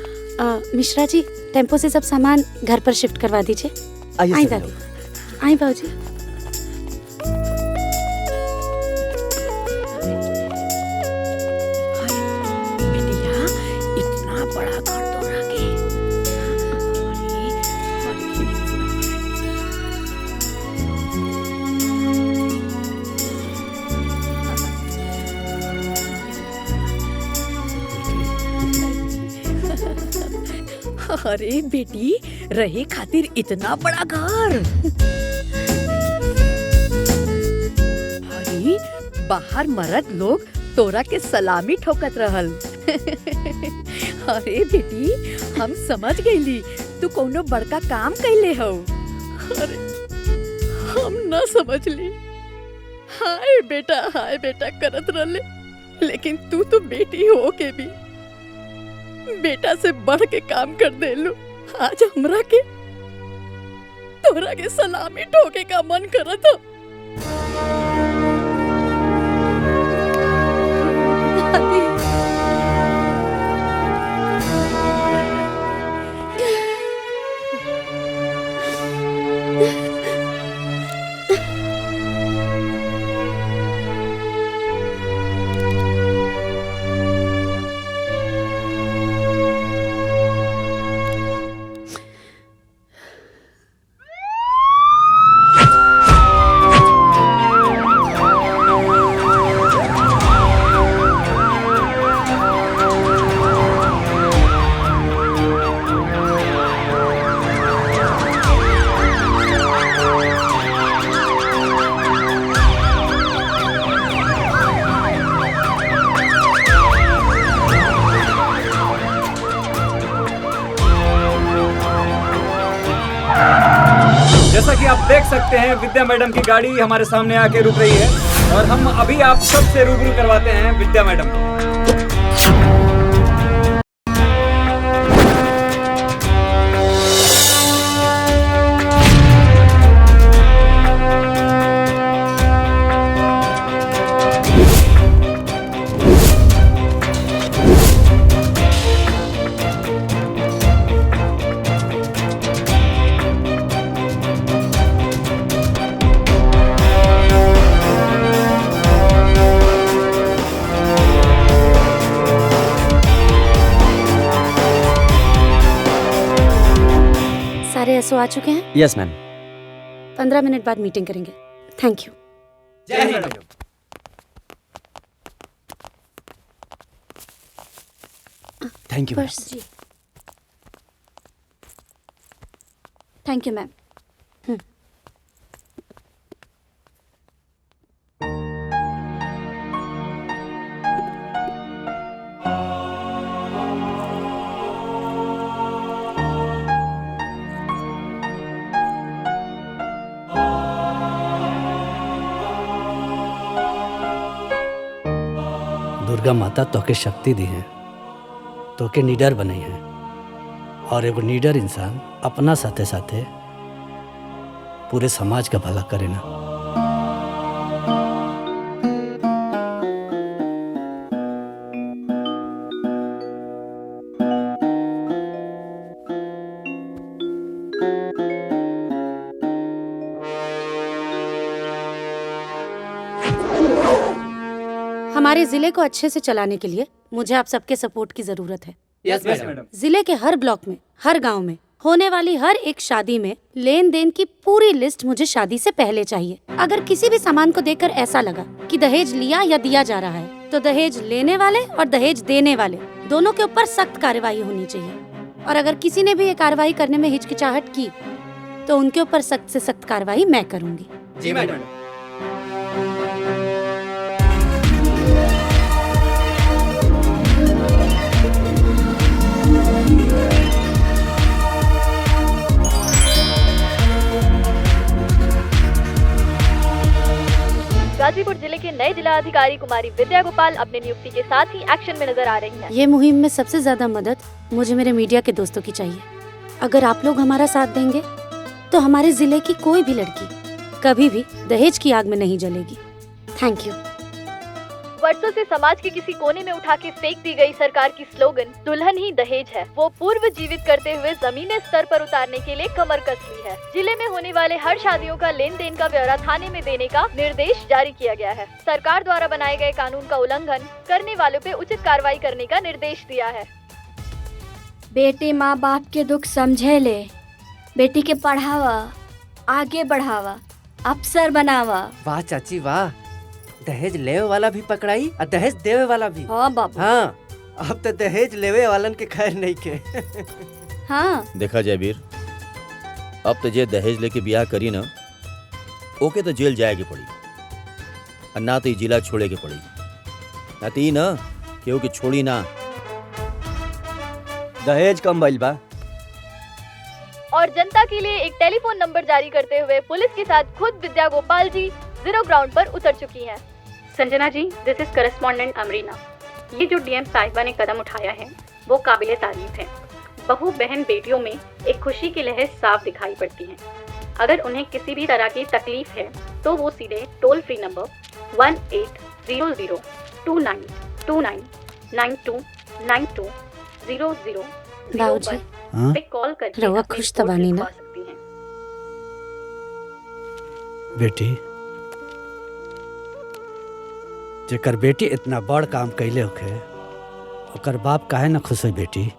Mishra ji, tempo से सब सामान घर पर शिफ्ट करवा दीजिए। आई दादी, आई बाबूजी। इतना बड़ा घर तो रखे। अरे बेटी, रहे खातिर इतना बड़ा घर। अरे बाहर मर्द लोग तोरा के सलामी ठोकत रहल। अरे बेटी, हम समझ गईली तू कोनो बड़का काम कैले हो। अरे हम ना समझली। हाय बेटा करत रहले, लेकिन तू तो बेटी हो के भी बेटा से बढ़ के काम कर देलू। आज हमरा के तोरा के सलामी ठोके का मन करत हो। जैसा कि आप देख सकते हैं विद्या मैडम की गाड़ी हमारे सामने आके रुक रही है और हम अभी आप सबसे रूबरू करवाते हैं विद्या मैडम को। सारे एसओ आ चुके हैं? Yes ma'am. 15 मिनट बाद मीटिंग करेंगे। Thank you. जय हिंद। Thank you. पर्स जी। Thank you ma'am. दुर्गा माता तोके शक्ति दी है, तोके नीडर बनाई है, और एगो नीडर इंसान अपना साथे साथे पूरे समाज का भला करे ना। हमारे जिले को अच्छे से चलाने के लिए मुझे आप सबके सपोर्ट की जरूरत है। Yes madam. जिले के हर ब्लॉक में, हर गांव में होने वाली हर एक शादी में लेन देन की पूरी लिस्ट मुझे शादी से पहले चाहिए। अगर किसी भी सामान को देखकर ऐसा लगा कि दहेज लिया या दिया जा रहा है, तो दहेज लेने वाले और दहेज देने वाले दोनों के ऊपर सख्त कार्रवाई होनी चाहिए। और अगर किसी ने भी ये कार्रवाई करने में हिचकिचाहट की, तो उनके ऊपर सख्त से सख्त कार्रवाई मैं करूंगी। जी मैडम। गाजीपुर जिले के नए जिला अधिकारी कुमारी विद्या गोपाल अपनी नियुक्ति के साथ ही एक्शन में नजर आ रही हैं। ये मुहिम में सबसे ज्यादा मदद मुझे मेरे मीडिया के दोस्तों की चाहिए। अगर आप लोग हमारा साथ देंगे तो हमारे जिले की कोई भी लड़की कभी भी दहेज की आग में नहीं जलेगी। Thank you. वर्षों से समाज के किसी कोने में उठा के फेंक दी गई सरकार की स्लोगन दुल्हन ही दहेज है, वो पूर्व जीवित करते हुए जमीनी स्तर पर उतारने के लिए कमर कस ली है। जिले में होने वाले हर शादियों का लेन देन का ब्यौरा थाने में देने का निर्देश जारी किया गया है। सरकार द्वारा बनाए गए कानून का उल्लंघन करने वालों पे उचित कार्रवाई करने का निर्देश दिया है। बेटी माँ बाप के दुख समझे ले, बेटी के पढ़ावा, आगे बढ़ावा, अफसर बनावा। वाह चाची वाह, दहेज लेवे वाला भी पकड़ाई और दहेज देवे वाला भी। हाँ बाबू। हाँ, अब तो दहेज लेवे वालन के खैर नहीं के। हाँ। देखा जयवीर, अब तो जे दहेज लेके ब्याह करी ना, ओके तो जेल जाए के पड़ी, और ना तो जिला छोड़े के पड़ी, ना तो ना केहू के छोड़ी ना। दहेज कम भइल बा। और जनता के लिए एक टेलीफोन नंबर जारी करते हुए पुलिस के साथ खुद विद्या गोपाल जी जीरो ग्राउंड पर उतर चुकी हैं। संजना जी, दिस इज करस्पॉन्डेंट अमरीना। ये जो डीएम साहिबा ने कदम उठाया है वो काबिले तारीफ है। बहू बहन बेटियों में एक खुशी की लहर साफ दिखाई पड़ती है। अगर उन्हें किसी भी तरह की तकलीफ है तो वो सीधे टोल फ्री नंबर 18002929929200 बाबूजी, पे कॉल करके रवा अपनी खुश रिपोर्ट तबानी ना? लिखवा सकती हैं। बेटी, जेकर बेटी इतना बड़ काम कैले होखे ओकर बाप काहे ना खुश हो बेटी।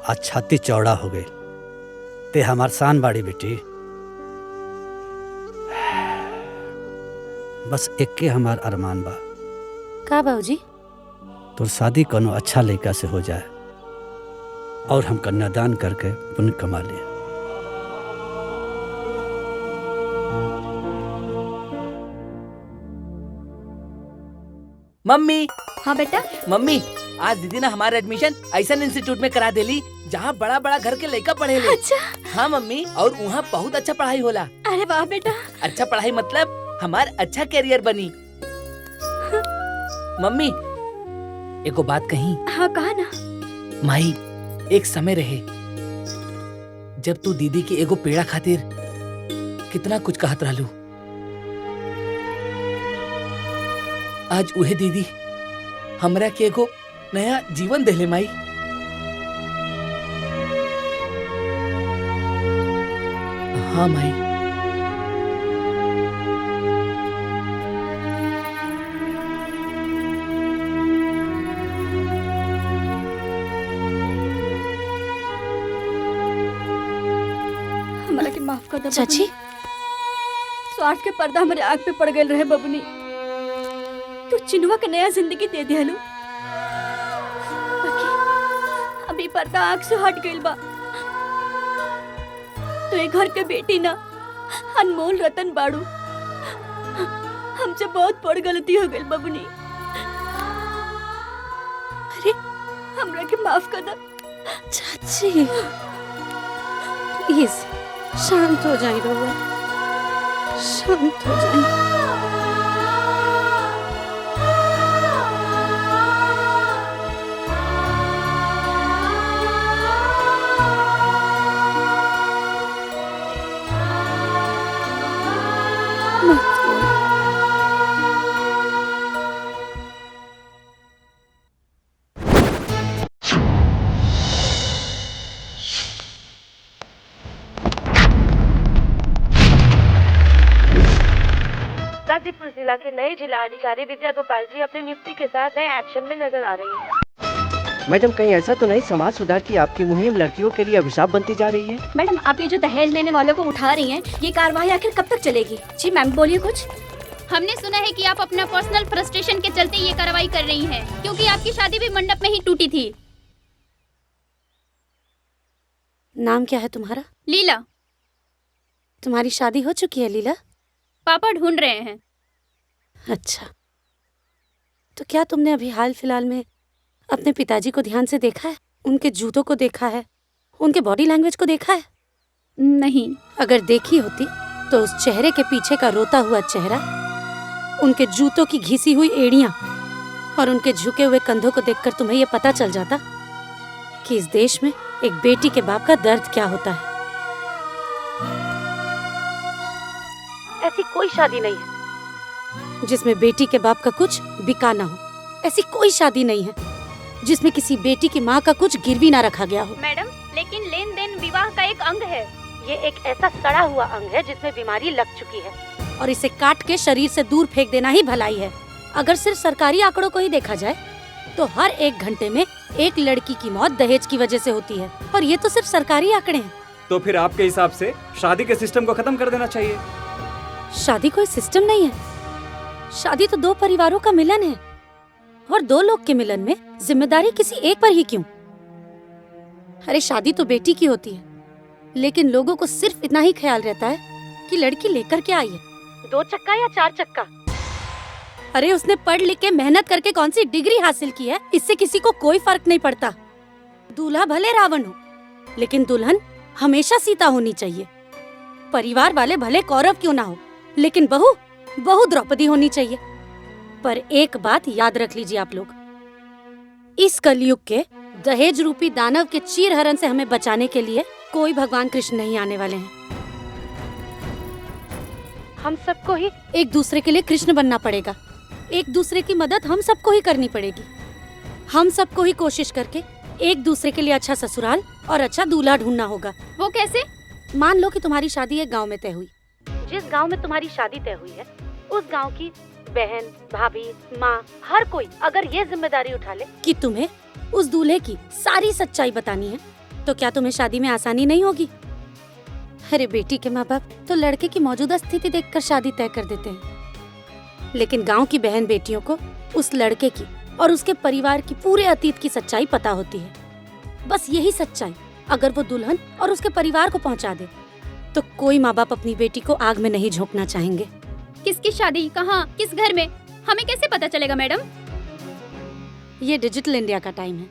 आज छाती चौड़ा हो गई ते हमार शान बाड़ी बेटी। बस एक के हमार अरमान बा, का बाबूजी? तोर शादी कोनो अच्छा लड़का से हो जाए और हम कन्यादान करके पुण्य कमा लिए। मम्मी। हाँ बेटा। मम्मी, आज दीदी ना हमारा एडमिशन ऐसा इंस्टीट्यूट में करा देली जहाँ बड़ा बड़ा घर के लड़का पढ़े ले। अच्छा। हाँ मम्मी, और वहाँ बहुत अच्छा पढ़ाई होला। अरे वाह बेटा। अच्छा पढ़ाई मतलब हमार अच्छा कैरियर बनी। मम्मी, एको बात कही। हाँ कहा ना। माई, एक समय रहे जब तू दीदी की एगो पेड़ा खातिर कितना कुछ कहत रहलू। आज उहे दीदी हमरा के एगो नया जीवन देले माई। हाँ माई। हमरा के माफ कर दे चाची। स्वार्थ के पर्दा हमारे आँख पे पड़ गए रहे बबुनी। तू चिनुआ के नया जिंदगी दे दियालू। अभी पर्दा आँख से हट गइल बा। तो ये घर के बेटी ना अनमोल रतन बाड़ू। हमसे बहुत बड़ गलती हो गई बबुनी। अरे हमरा के माफ कर दे चाची। प्लीज शांत हो जाए रहुआ, शांत हो जाए। गाजीपुर जिला के नए जिला अधिकारी विद्या गोपाल जी अपनी नियुक्ति के साथ नए एक्शन में नजर आ रही हैं। मैडम, कहीं ऐसा तो नहीं समाज सुधार की आपकी मुहिम लड़कियों के लिए अभिशाप बनती जा रही है? मैडम, आप ये जो दहेज लेने वालों को उठा रही हैं, ये कार्रवाई आखिर कब तक चलेगी? जी मैम, बोलिए कुछ। हमने सुना है कि आप अपना पर्सनल फ्रस्ट्रेशन के चलते ये कार्रवाई कर रही हैं, क्योंकि आपकी शादी भी मंडप में ही टूटी थी। नाम क्या है तुम्हारा? लीला। तुम्हारी शादी हो चुकी है लीला? पापा ढूंढ रहे हैं। अच्छा, तो क्या तुमने अभी हाल फिलहाल में अपने पिताजी को ध्यान से देखा है? उनके जूतों को देखा है? उनके बॉडी लैंग्वेज को देखा है? नहीं। अगर देखी होती तो उस चेहरे के पीछे का रोता हुआ चेहरा, उनके जूतों की घिसी हुई एड़ियां और उनके झुके हुए कंधों को देखकर तुम्हें यह पता चल जाता कि इस देश में एक बेटी के बाप का दर्द क्या होता है। ऐसी कोई शादी नहीं है जिसमें बेटी के बाप का कुछ बिका ना हो। ऐसी कोई शादी नहीं है जिसमें किसी बेटी की माँ का कुछ गिरवी ना रखा गया हो। मैडम, लेकिन लेन देन विवाह का एक अंग है। ये एक ऐसा सड़ा हुआ अंग है जिसमें बीमारी लग चुकी है और इसे काट के शरीर से दूर फेंक देना ही भलाई है। अगर सिर्फ सरकारी आंकड़ों को ही देखा जाए तो हर 1 घंटे में एक लड़की की मौत दहेज की वजह से होती है, और ये तो सिर्फ सरकारी आंकड़े हैं। तो फिर आपके हिसाब से शादी के सिस्टम को खत्म कर देना चाहिए। शादी कोई सिस्टम नहीं है। शादी तो 2 परिवारों का मिलन है, और 2 लोग के मिलन में जिम्मेदारी किसी एक पर ही क्यों? अरे शादी तो बेटी की होती है, लेकिन लोगों को सिर्फ इतना ही ख्याल रहता है कि लड़की लेकर के आई है, 2 चक्का या 4 चक्का। अरे उसने पढ़ लिख के मेहनत करके कौन सी डिग्री हासिल की है, इससे किसी को कोई फर्क नहीं पड़ता। दूल्हा भले रावण हो, लेकिन दुल्हन हमेशा सीता होनी चाहिए। परिवार वाले भले कौरव क्यों ना हो, लेकिन बहू द्रौपदी होनी चाहिए। पर एक बात याद रख लीजिए आप लोग, इस कलयुग के दहेज रूपी दानव के चीरहरण से हमें बचाने के लिए कोई भगवान कृष्ण नहीं आने वाले हैं। हम सबको ही एक दूसरे के लिए कृष्ण बनना पड़ेगा। एक दूसरे की मदद हम सबको ही करनी पड़ेगी। हम सबको ही कोशिश करके एक दूसरे के लिए अच्छा ससुराल और अच्छा दूल्हा ढूंढना होगा। वो कैसे? मान लो कि तुम्हारी शादी एक गांव में तय हुई। जिस गांव में तुम्हारी शादी तय हुई है, उस गांव की बहन, भाभी, माँ, हर कोई अगर ये जिम्मेदारी उठा ले कि तुम्हें उस दूल्हे की सारी सच्चाई बतानी है, तो क्या तुम्हें शादी में आसानी नहीं होगी? अरे बेटी के माँ बाप तो लड़के की मौजूदा स्थिति देखकर शादी तय कर देते हैं, लेकिन गांव की बहन बेटियों को उस लड़के की और उसके परिवार की पूरे अतीत की सच्चाई पता होती है। बस यही सच्चाई अगर वो दुल्हन और उसके परिवार को पहुंचा दे, तो कोई माँ बाप अपनी बेटी को आग में नहीं झोंकना चाहेंगे। किसकी शादी, कहाँ, किस घर में, हमें कैसे पता चलेगा मैडम? ये डिजिटल इंडिया का टाइम है।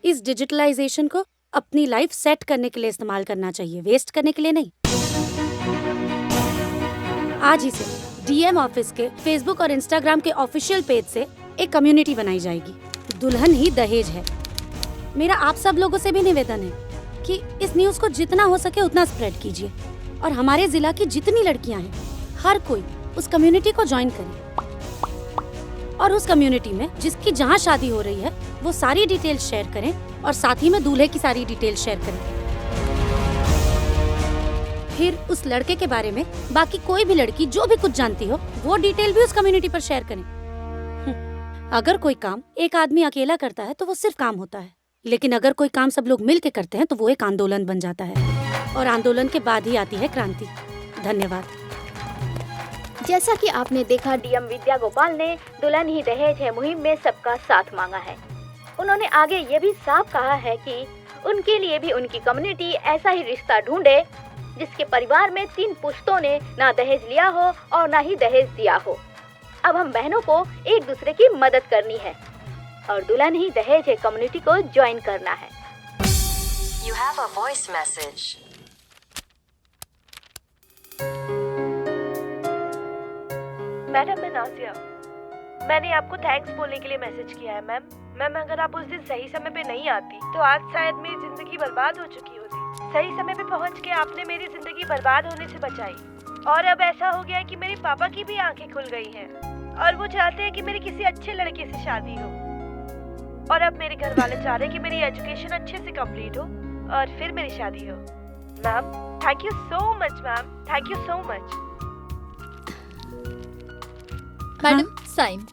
इस डिजिटलाइजेशन को अपनी लाइफ सेट करने के लिए इस्तेमाल करना चाहिए, वेस्ट करने के लिए नहीं। आज ही से डीएम ऑफिस के फेसबुक और इंस्टाग्राम के ऑफिशियल पेज से एक कम्युनिटी बनाई जाएगी। दुल्हन ही दहेज है। मेरा आप सब लोगों से भी निवेदन है कि इस न्यूज को जितना हो सके उतना स्प्रेड कीजिए और हमारे जिला की जितनी लड़कियां हैं, हर कोई उस कम्युनिटी को ज्वाइन करे और उस कम्युनिटी में जिसकी जहां शादी हो रही है वो सारी डिटेल्स शेयर करें और साथ ही में दूल्हे की सारी डिटेल्स शेयर करें। फिर उस लड़के के बारे में बाकी कोई भी लड़की जो भी कुछ जानती हो वो डिटेल भी उस कम्युनिटी पर शेयर करें। अगर कोई काम एक आदमी अकेला करता है तो वो सिर्फ काम होता है, लेकिन अगर कोई काम सब लोग मिल के करते हैं तो वो एक आंदोलन बन जाता है और आंदोलन के बाद ही आती है क्रांति। धन्यवाद। जैसा कि आपने देखा, डीएम विद्या गोपाल ने दुल्हन ही दहेज है मुहिम में सबका साथ मांगा है। उन्होंने आगे ये भी साफ कहा है कि उनके लिए भी उनकी कम्युनिटी ऐसा ही रिश्ता ढूंढे जिसके परिवार में 3 पुश्तों ने ना दहेज लिया हो और ना ही दहेज दिया हो। अब हम बहनों को एक दूसरे की मदद करनी है और दुल्हन ही दहेज है कम्युनिटी को ज्वाइन करना है। You have a voice message. Madam, मैं नाजिया। मैंने आपको थैंक्स बोलने के लिए मैसेज किया है मैम। मैम, अगर आप उस दिन सही समय पे नहीं आती तो आज शायद मेरी जिंदगी बर्बाद हो चुकी होती। सही समय पे पहुंच के आपने मेरी जिंदगी बर्बाद होने से बचाई और अब ऐसा हो गया है कि मेरे पापा की भी आंखें खुल गई हैं और वो चाहते हैं कि मेरी किसी अच्छे लड़के से शादी हो और अब मेरे घर वाले चाह रहे हैं कि मेरी एजुकेशन अच्छे से कंप्लीट हो और फिर मेरी शादी हो। Ma'am, thank you so much ma'am, thank you so much. Madam, sign.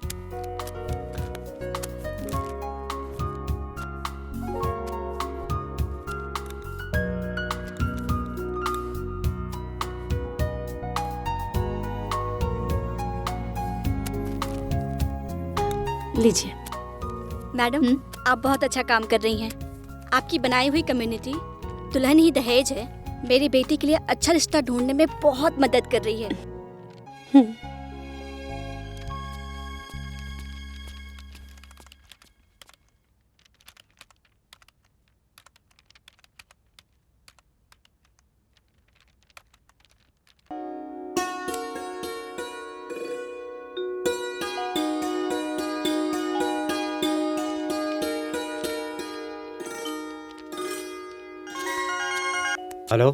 लीजिए। मैडम, आप बहुत अच्छा काम कर रही हैं। आपकी बनाई हुई कम्युनिटी दुल्हन ही दहेज है मेरी बेटी के लिए अच्छा रिश्ता ढूंढने में बहुत मदद कर रही है। हेलो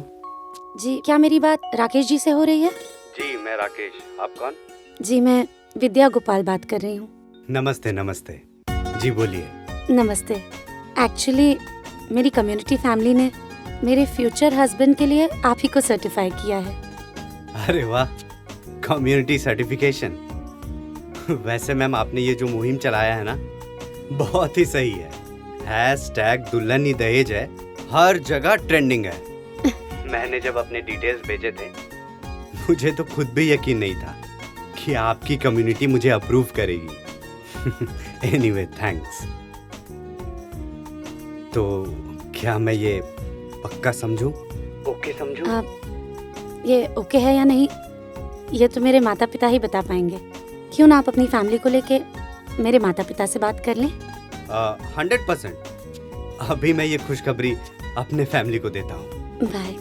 जी, क्या मेरी बात राकेश जी से हो रही है? जी, मैं राकेश। आप कौन? जी, मैं विद्या गोपाल बात कर रही हूँ। नमस्ते। नमस्ते जी, बोलिए। नमस्ते। एक्चुअली मेरी कम्युनिटी फैमिली ने मेरे फ्यूचर हस्बैंड के लिए आप ही को सर्टिफाई किया है। अरे वाह, कम्युनिटी सर्टिफिकेशन। वैसे मैम, आपने ये जो मुहिम चलाया है ना, बहुत ही सही है। हैशटैग दुल्हन ही दहेज है, हर जगह ट्रेंडिंग है। मैंने जब अपने डिटेल्स भेजे थे, मुझे तो खुद भी यकीन नहीं था कि आपकी कम्युनिटी मुझे अप्रूव करेगी। Anyway, thanks. तो क्या मैं ये पक्का समझूं? ओके समझूं? ये ओके है या नहीं, ये तो मेरे माता पिता ही बता पाएंगे। क्यों ना आप अपनी फैमिली को लेके मेरे माता पिता से बात कर लें? 100%। अभी मैं ये खुशखबरी अपने फैमिली को देता हूँ। बाय।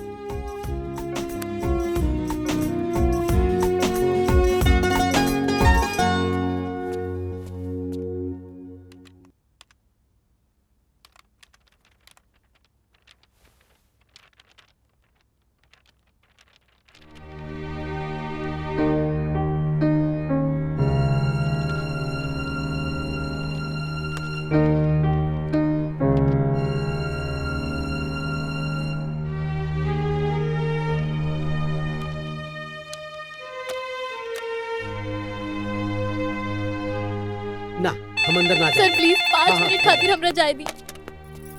हम अंदर ना सर प्लीज 5 मिनट खातिर हमरा जाए दी।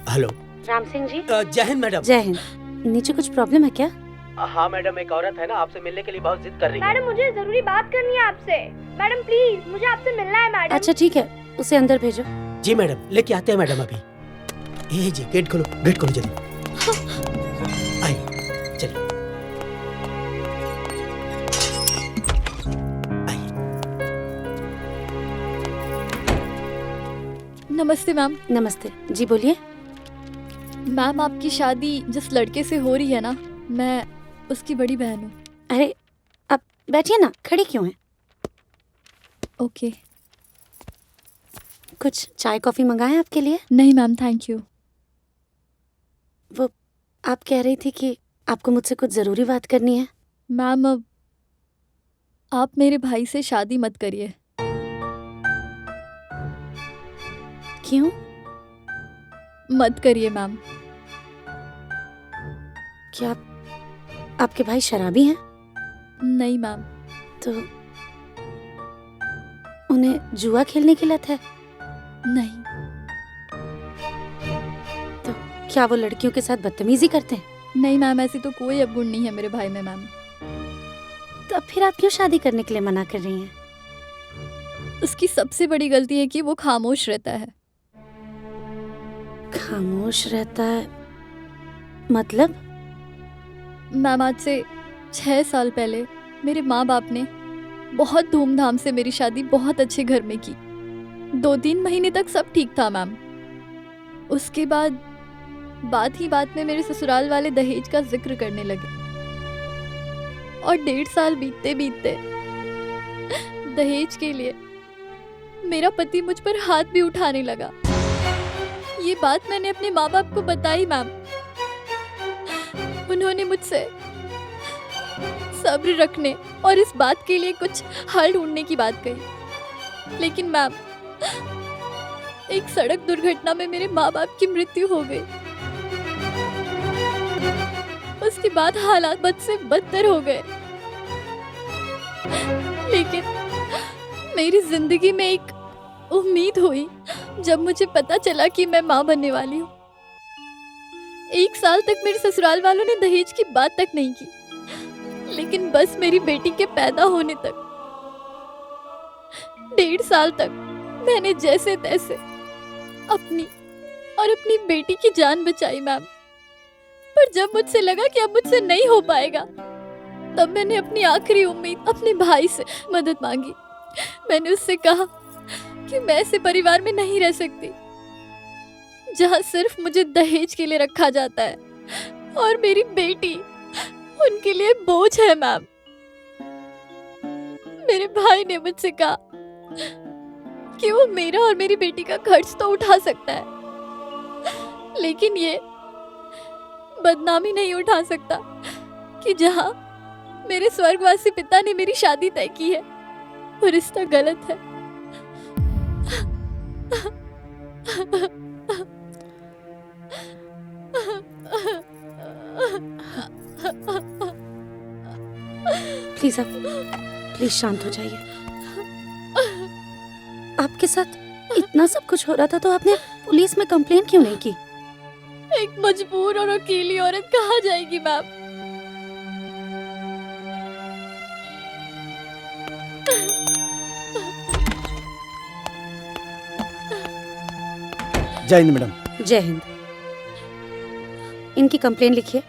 हेलो राम सिंह जी। जय हिंद मैडम। जय हिंद। नीचे कुछ प्रॉब्लम है क्या? हाँ मैडम, एक औरत है ना आपसे मिलने के लिए बहुत जिद कर रही है। मैडम मुझे जरूरी बात करनी है आपसे। मैडम प्लीज मुझे आपसे मिलना है मैडम। अच्छा ठीक है, उसे अंदर भेजो। जी मैडम, लेके आते हैं मैडम अभी। ये जी गेट खोलो, गेट खोलो जल्दी। आइए चलिए। नमस्ते मैम। नमस्ते जी, बोलिए। मैम आपकी शादी जिस लड़के से हो रही है ना, मैं उसकी बड़ी बहन हूँ। अरे आप बैठिए ना, खड़ी क्यों हैं? ओके। कुछ चाय कॉफी मंगाएं आपके लिए? नहीं मैम, थैंक यू। वो आप कह रही थी कि आपको मुझसे कुछ ज़रूरी बात करनी है। मैम अब आप मेरे भाई से शादी मत करिए। क्यों? मत करिए मैम। क्या आपके भाई शराबी हैं? नहीं मैम। तो उन्हें जुआ खेलने की लत है? नहीं। तो क्या वो लड़कियों के साथ बदतमीजी करते हैं? नहीं मैम, ऐसी तो कोई अवगुण नहीं है मेरे भाई में मैम। तो फिर आप क्यों शादी करने के लिए मना कर रही हैं? उसकी सबसे बड़ी गलती है कि वो खामोश रहता है। खामोश रहता है मतलब? मैम आज से 6 साल पहले मेरे माँ बाप ने बहुत धूमधाम से मेरी शादी बहुत अच्छे घर में की। 2-3 महीने तक सब ठीक था मैम। उसके बाद बात ही बात में मेरे ससुराल वाले दहेज का जिक्र करने लगे और 1.5 साल बीतते बीतते दहेज के लिए मेरा पति मुझ पर हाथ भी उठाने लगा। ये बात मैंने अपने माँ बाप को बताई मैम। उन्होंने मुझसे सब्र रखने और इस बात के लिए कुछ हल ढूंढने की बात कही, लेकिन मैम एक सड़क दुर्घटना में मेरे माँ बाप की मृत्यु हो गई। उसके बाद हालात बद से बदतर हो गए, लेकिन मेरी जिंदगी में एक उम्मीद हुई जब मुझे पता चला कि मैं माँ बनने वाली हूँ। 1 साल तक मेरे ससुराल वालों ने दहेज की बात तक नहीं की, लेकिन बस मेरी बेटी के पैदा होने तक 1.5 साल तक मैंने जैसे तैसे अपनी और अपनी बेटी की जान बचाई मैम। पर जब मुझसे लगा कि अब मुझसे नहीं हो पाएगा, तब मैंने अपनी आखिरी उम्मीद अपने भाई से मदद मांगी। मैंने उससे कहा कि मैं ऐसे परिवार में नहीं रह सकती जहाँ सिर्फ मुझे दहेज के लिए रखा जाता है और मेरी बेटी उनके लिए बोझ है मैम। मेरे भाई ने मुझसे कहा कि वो मेरा और मेरी बेटी का खर्च तो उठा सकता है, लेकिन ये बदनामी नहीं उठा सकता कि जहाँ मेरे स्वर्गवासी पिता ने मेरी शादी तय की है वो रिश्ता गलत है। प्लीज आप प्लीज शांत हो जाइए। आपके साथ इतना सब कुछ हो रहा था तो आपने पुलिस में कंप्लेन क्यों नहीं की? एक मजबूर और अकेली औरत कहाँ जाएगी मैम? जय हिंद मैडम। जय हिंद। इनकी कंप्लेन लिखिए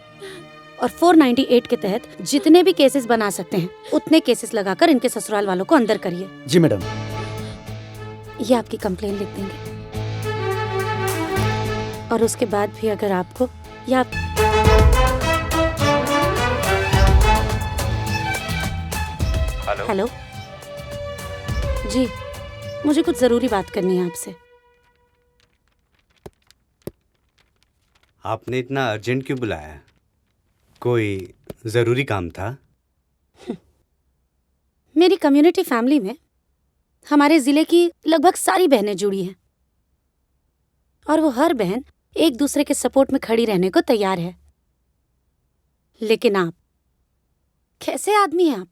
और 498 के तहत जितने भी केसेस बना सकते हैं उतने केसेस लगाकर इनके ससुराल वालों को अंदर करिए। जी मैडम। ये आपकी कंप्लेन लिख देंगे और उसके बाद भी अगर आपको या हेलो जी, मुझे कुछ जरूरी बात करनी है आपसे। आपने इतना अर्जेंट क्यों बुलाया? कोई जरूरी काम था? मेरी कम्युनिटी फैमिली में हमारे जिले की लगभग सारी बहनें जुड़ी हैं और वो हर बहन एक दूसरे के सपोर्ट में खड़ी रहने को तैयार है, लेकिन आप कैसे आदमी हैं?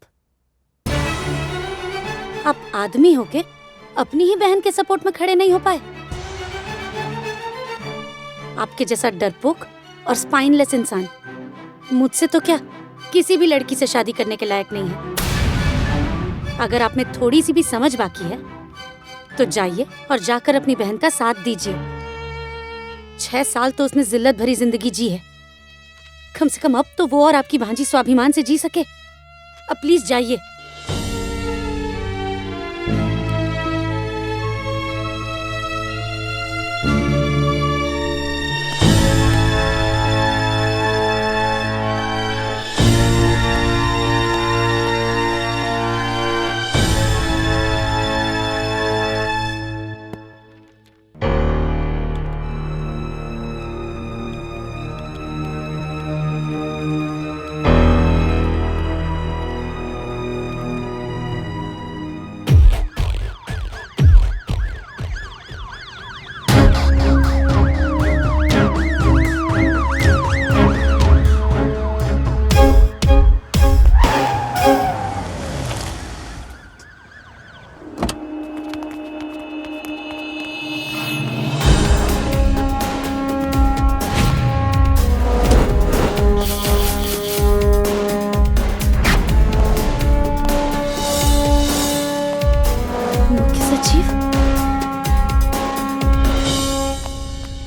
आप आदमी होके अपनी ही बहन के सपोर्ट में खड़े नहीं हो पाए? आपके जैसा डरपोक और स्पाइनलेस इंसान मुझसे तो क्या किसी भी लड़की से शादी करने के लायक नहीं है। अगर आप में थोड़ी सी भी समझ बाकी है तो जाइए और जाकर अपनी बहन का साथ दीजिए। 6 साल तो उसने जिल्लत भरी जिंदगी जी है, कम से कम अब तो वो और आपकी भांजी स्वाभिमान से जी सके। अब प्लीज जाइए।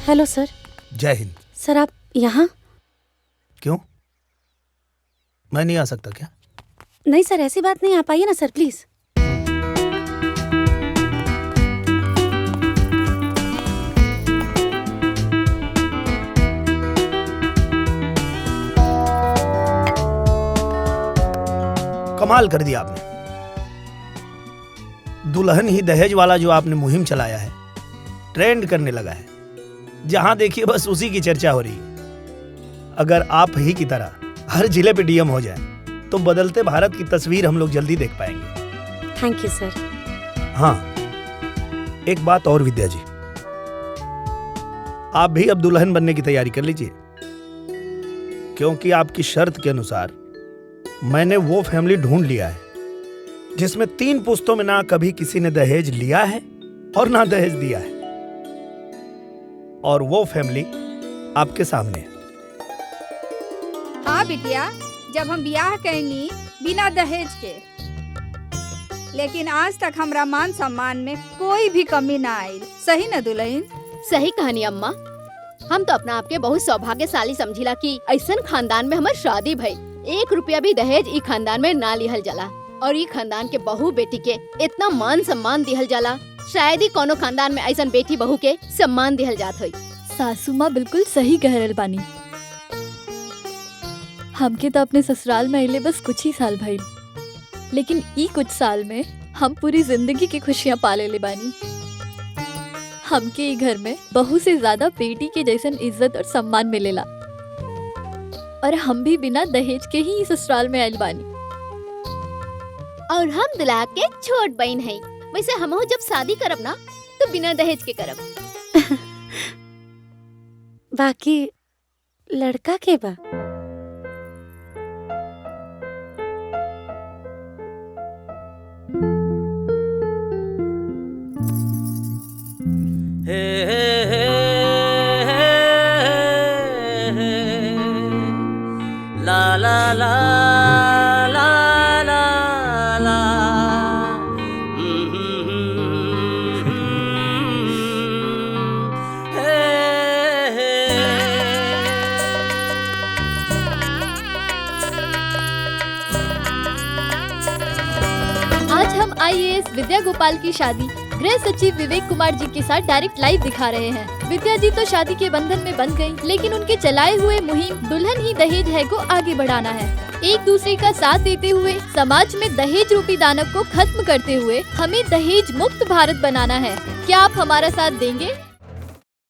हेलो सर। जय हिंद। सर आप यहाँ? क्यों, मैं नहीं आ सकता क्या? नहीं सर, ऐसी बात नहीं, आप आइए ना सर प्लीज। कमाल कर दिया आपने। दुल्हन ही दहेज वाला जो आपने मुहिम चलाया है ट्रेंड करने लगा है। जहां देखिए बस उसी की चर्चा हो रही है। अगर आप ही की तरह हर जिले पे डीएम हो जाए तो बदलते भारत की तस्वीर हम लोग जल्दी देख पाएंगे। थैंक यू सर। हाँ, एक बात और विद्या जी, आप भी अब दुल्हन बनने की तैयारी कर लीजिए, क्योंकि आपकी शर्त के अनुसार मैंने वो फैमिली ढूंढ लिया है जिसमें 3 पुश्तों में ना कभी किसी ने दहेज लिया है और ना दहेज दिया है, और वो फैमिली आपके सामने है। हाँ बिटिया, जब हम ब्याह कैनी बिना दहेज के, लेकिन आज तक हमरा मान सम्मान में कोई भी कमी ना आई। सही न दुल्हन? सही कहानी अम्मा। हम तो अपना आपके बहुत सौभाग्यशाली समझिला कि ऐसन खानदान में हमार शादी भई। 1 रुपया भी दहेज ई खानदान में ना लिहल जाला, और ई खानदान के बहू बेटी के इतना मान सम्मान दिहल जाला, शायद ही कोनो खानदान में ऐसन बेटी बहू के सम्मान दिहल जात होई। सासू माँ बिल्कुल सही कह रहल बानी। हमके तो अपने ससुराल में अइले बस कुछ ही साल भइल, लेकिन ई कुछ साल में हम पूरी जिंदगी की खुशियाँ पाले ले बानी। हमके ई घर में बहू से ज्यादा बेटी के जैसन इज्जत और सम्मान मिलेला, और हम भी बिना दहेज के ही ससुराल में आइल बानी। और हम दुल्हा के छोट बहन है। वैसे हमहू जब शादी करब ना तो बिना दहेज के करब। बाकी लड़का के बा? ला ला ला IAS विद्या गोपाल की शादी गृह सचिव विवेक कुमार जी के साथ डायरेक्ट लाइव दिखा रहे हैं। विद्या जी तो शादी के बंधन में बंध गयी, लेकिन उनके चलाए हुए मुहिम दुल्हन ही दहेज है को आगे बढ़ाना है। एक दूसरे का साथ देते हुए समाज में दहेज रूपी दानव को खत्म करते हुए हमें दहेज मुक्त भारत बनाना है। क्या आप हमारा साथ देंगे?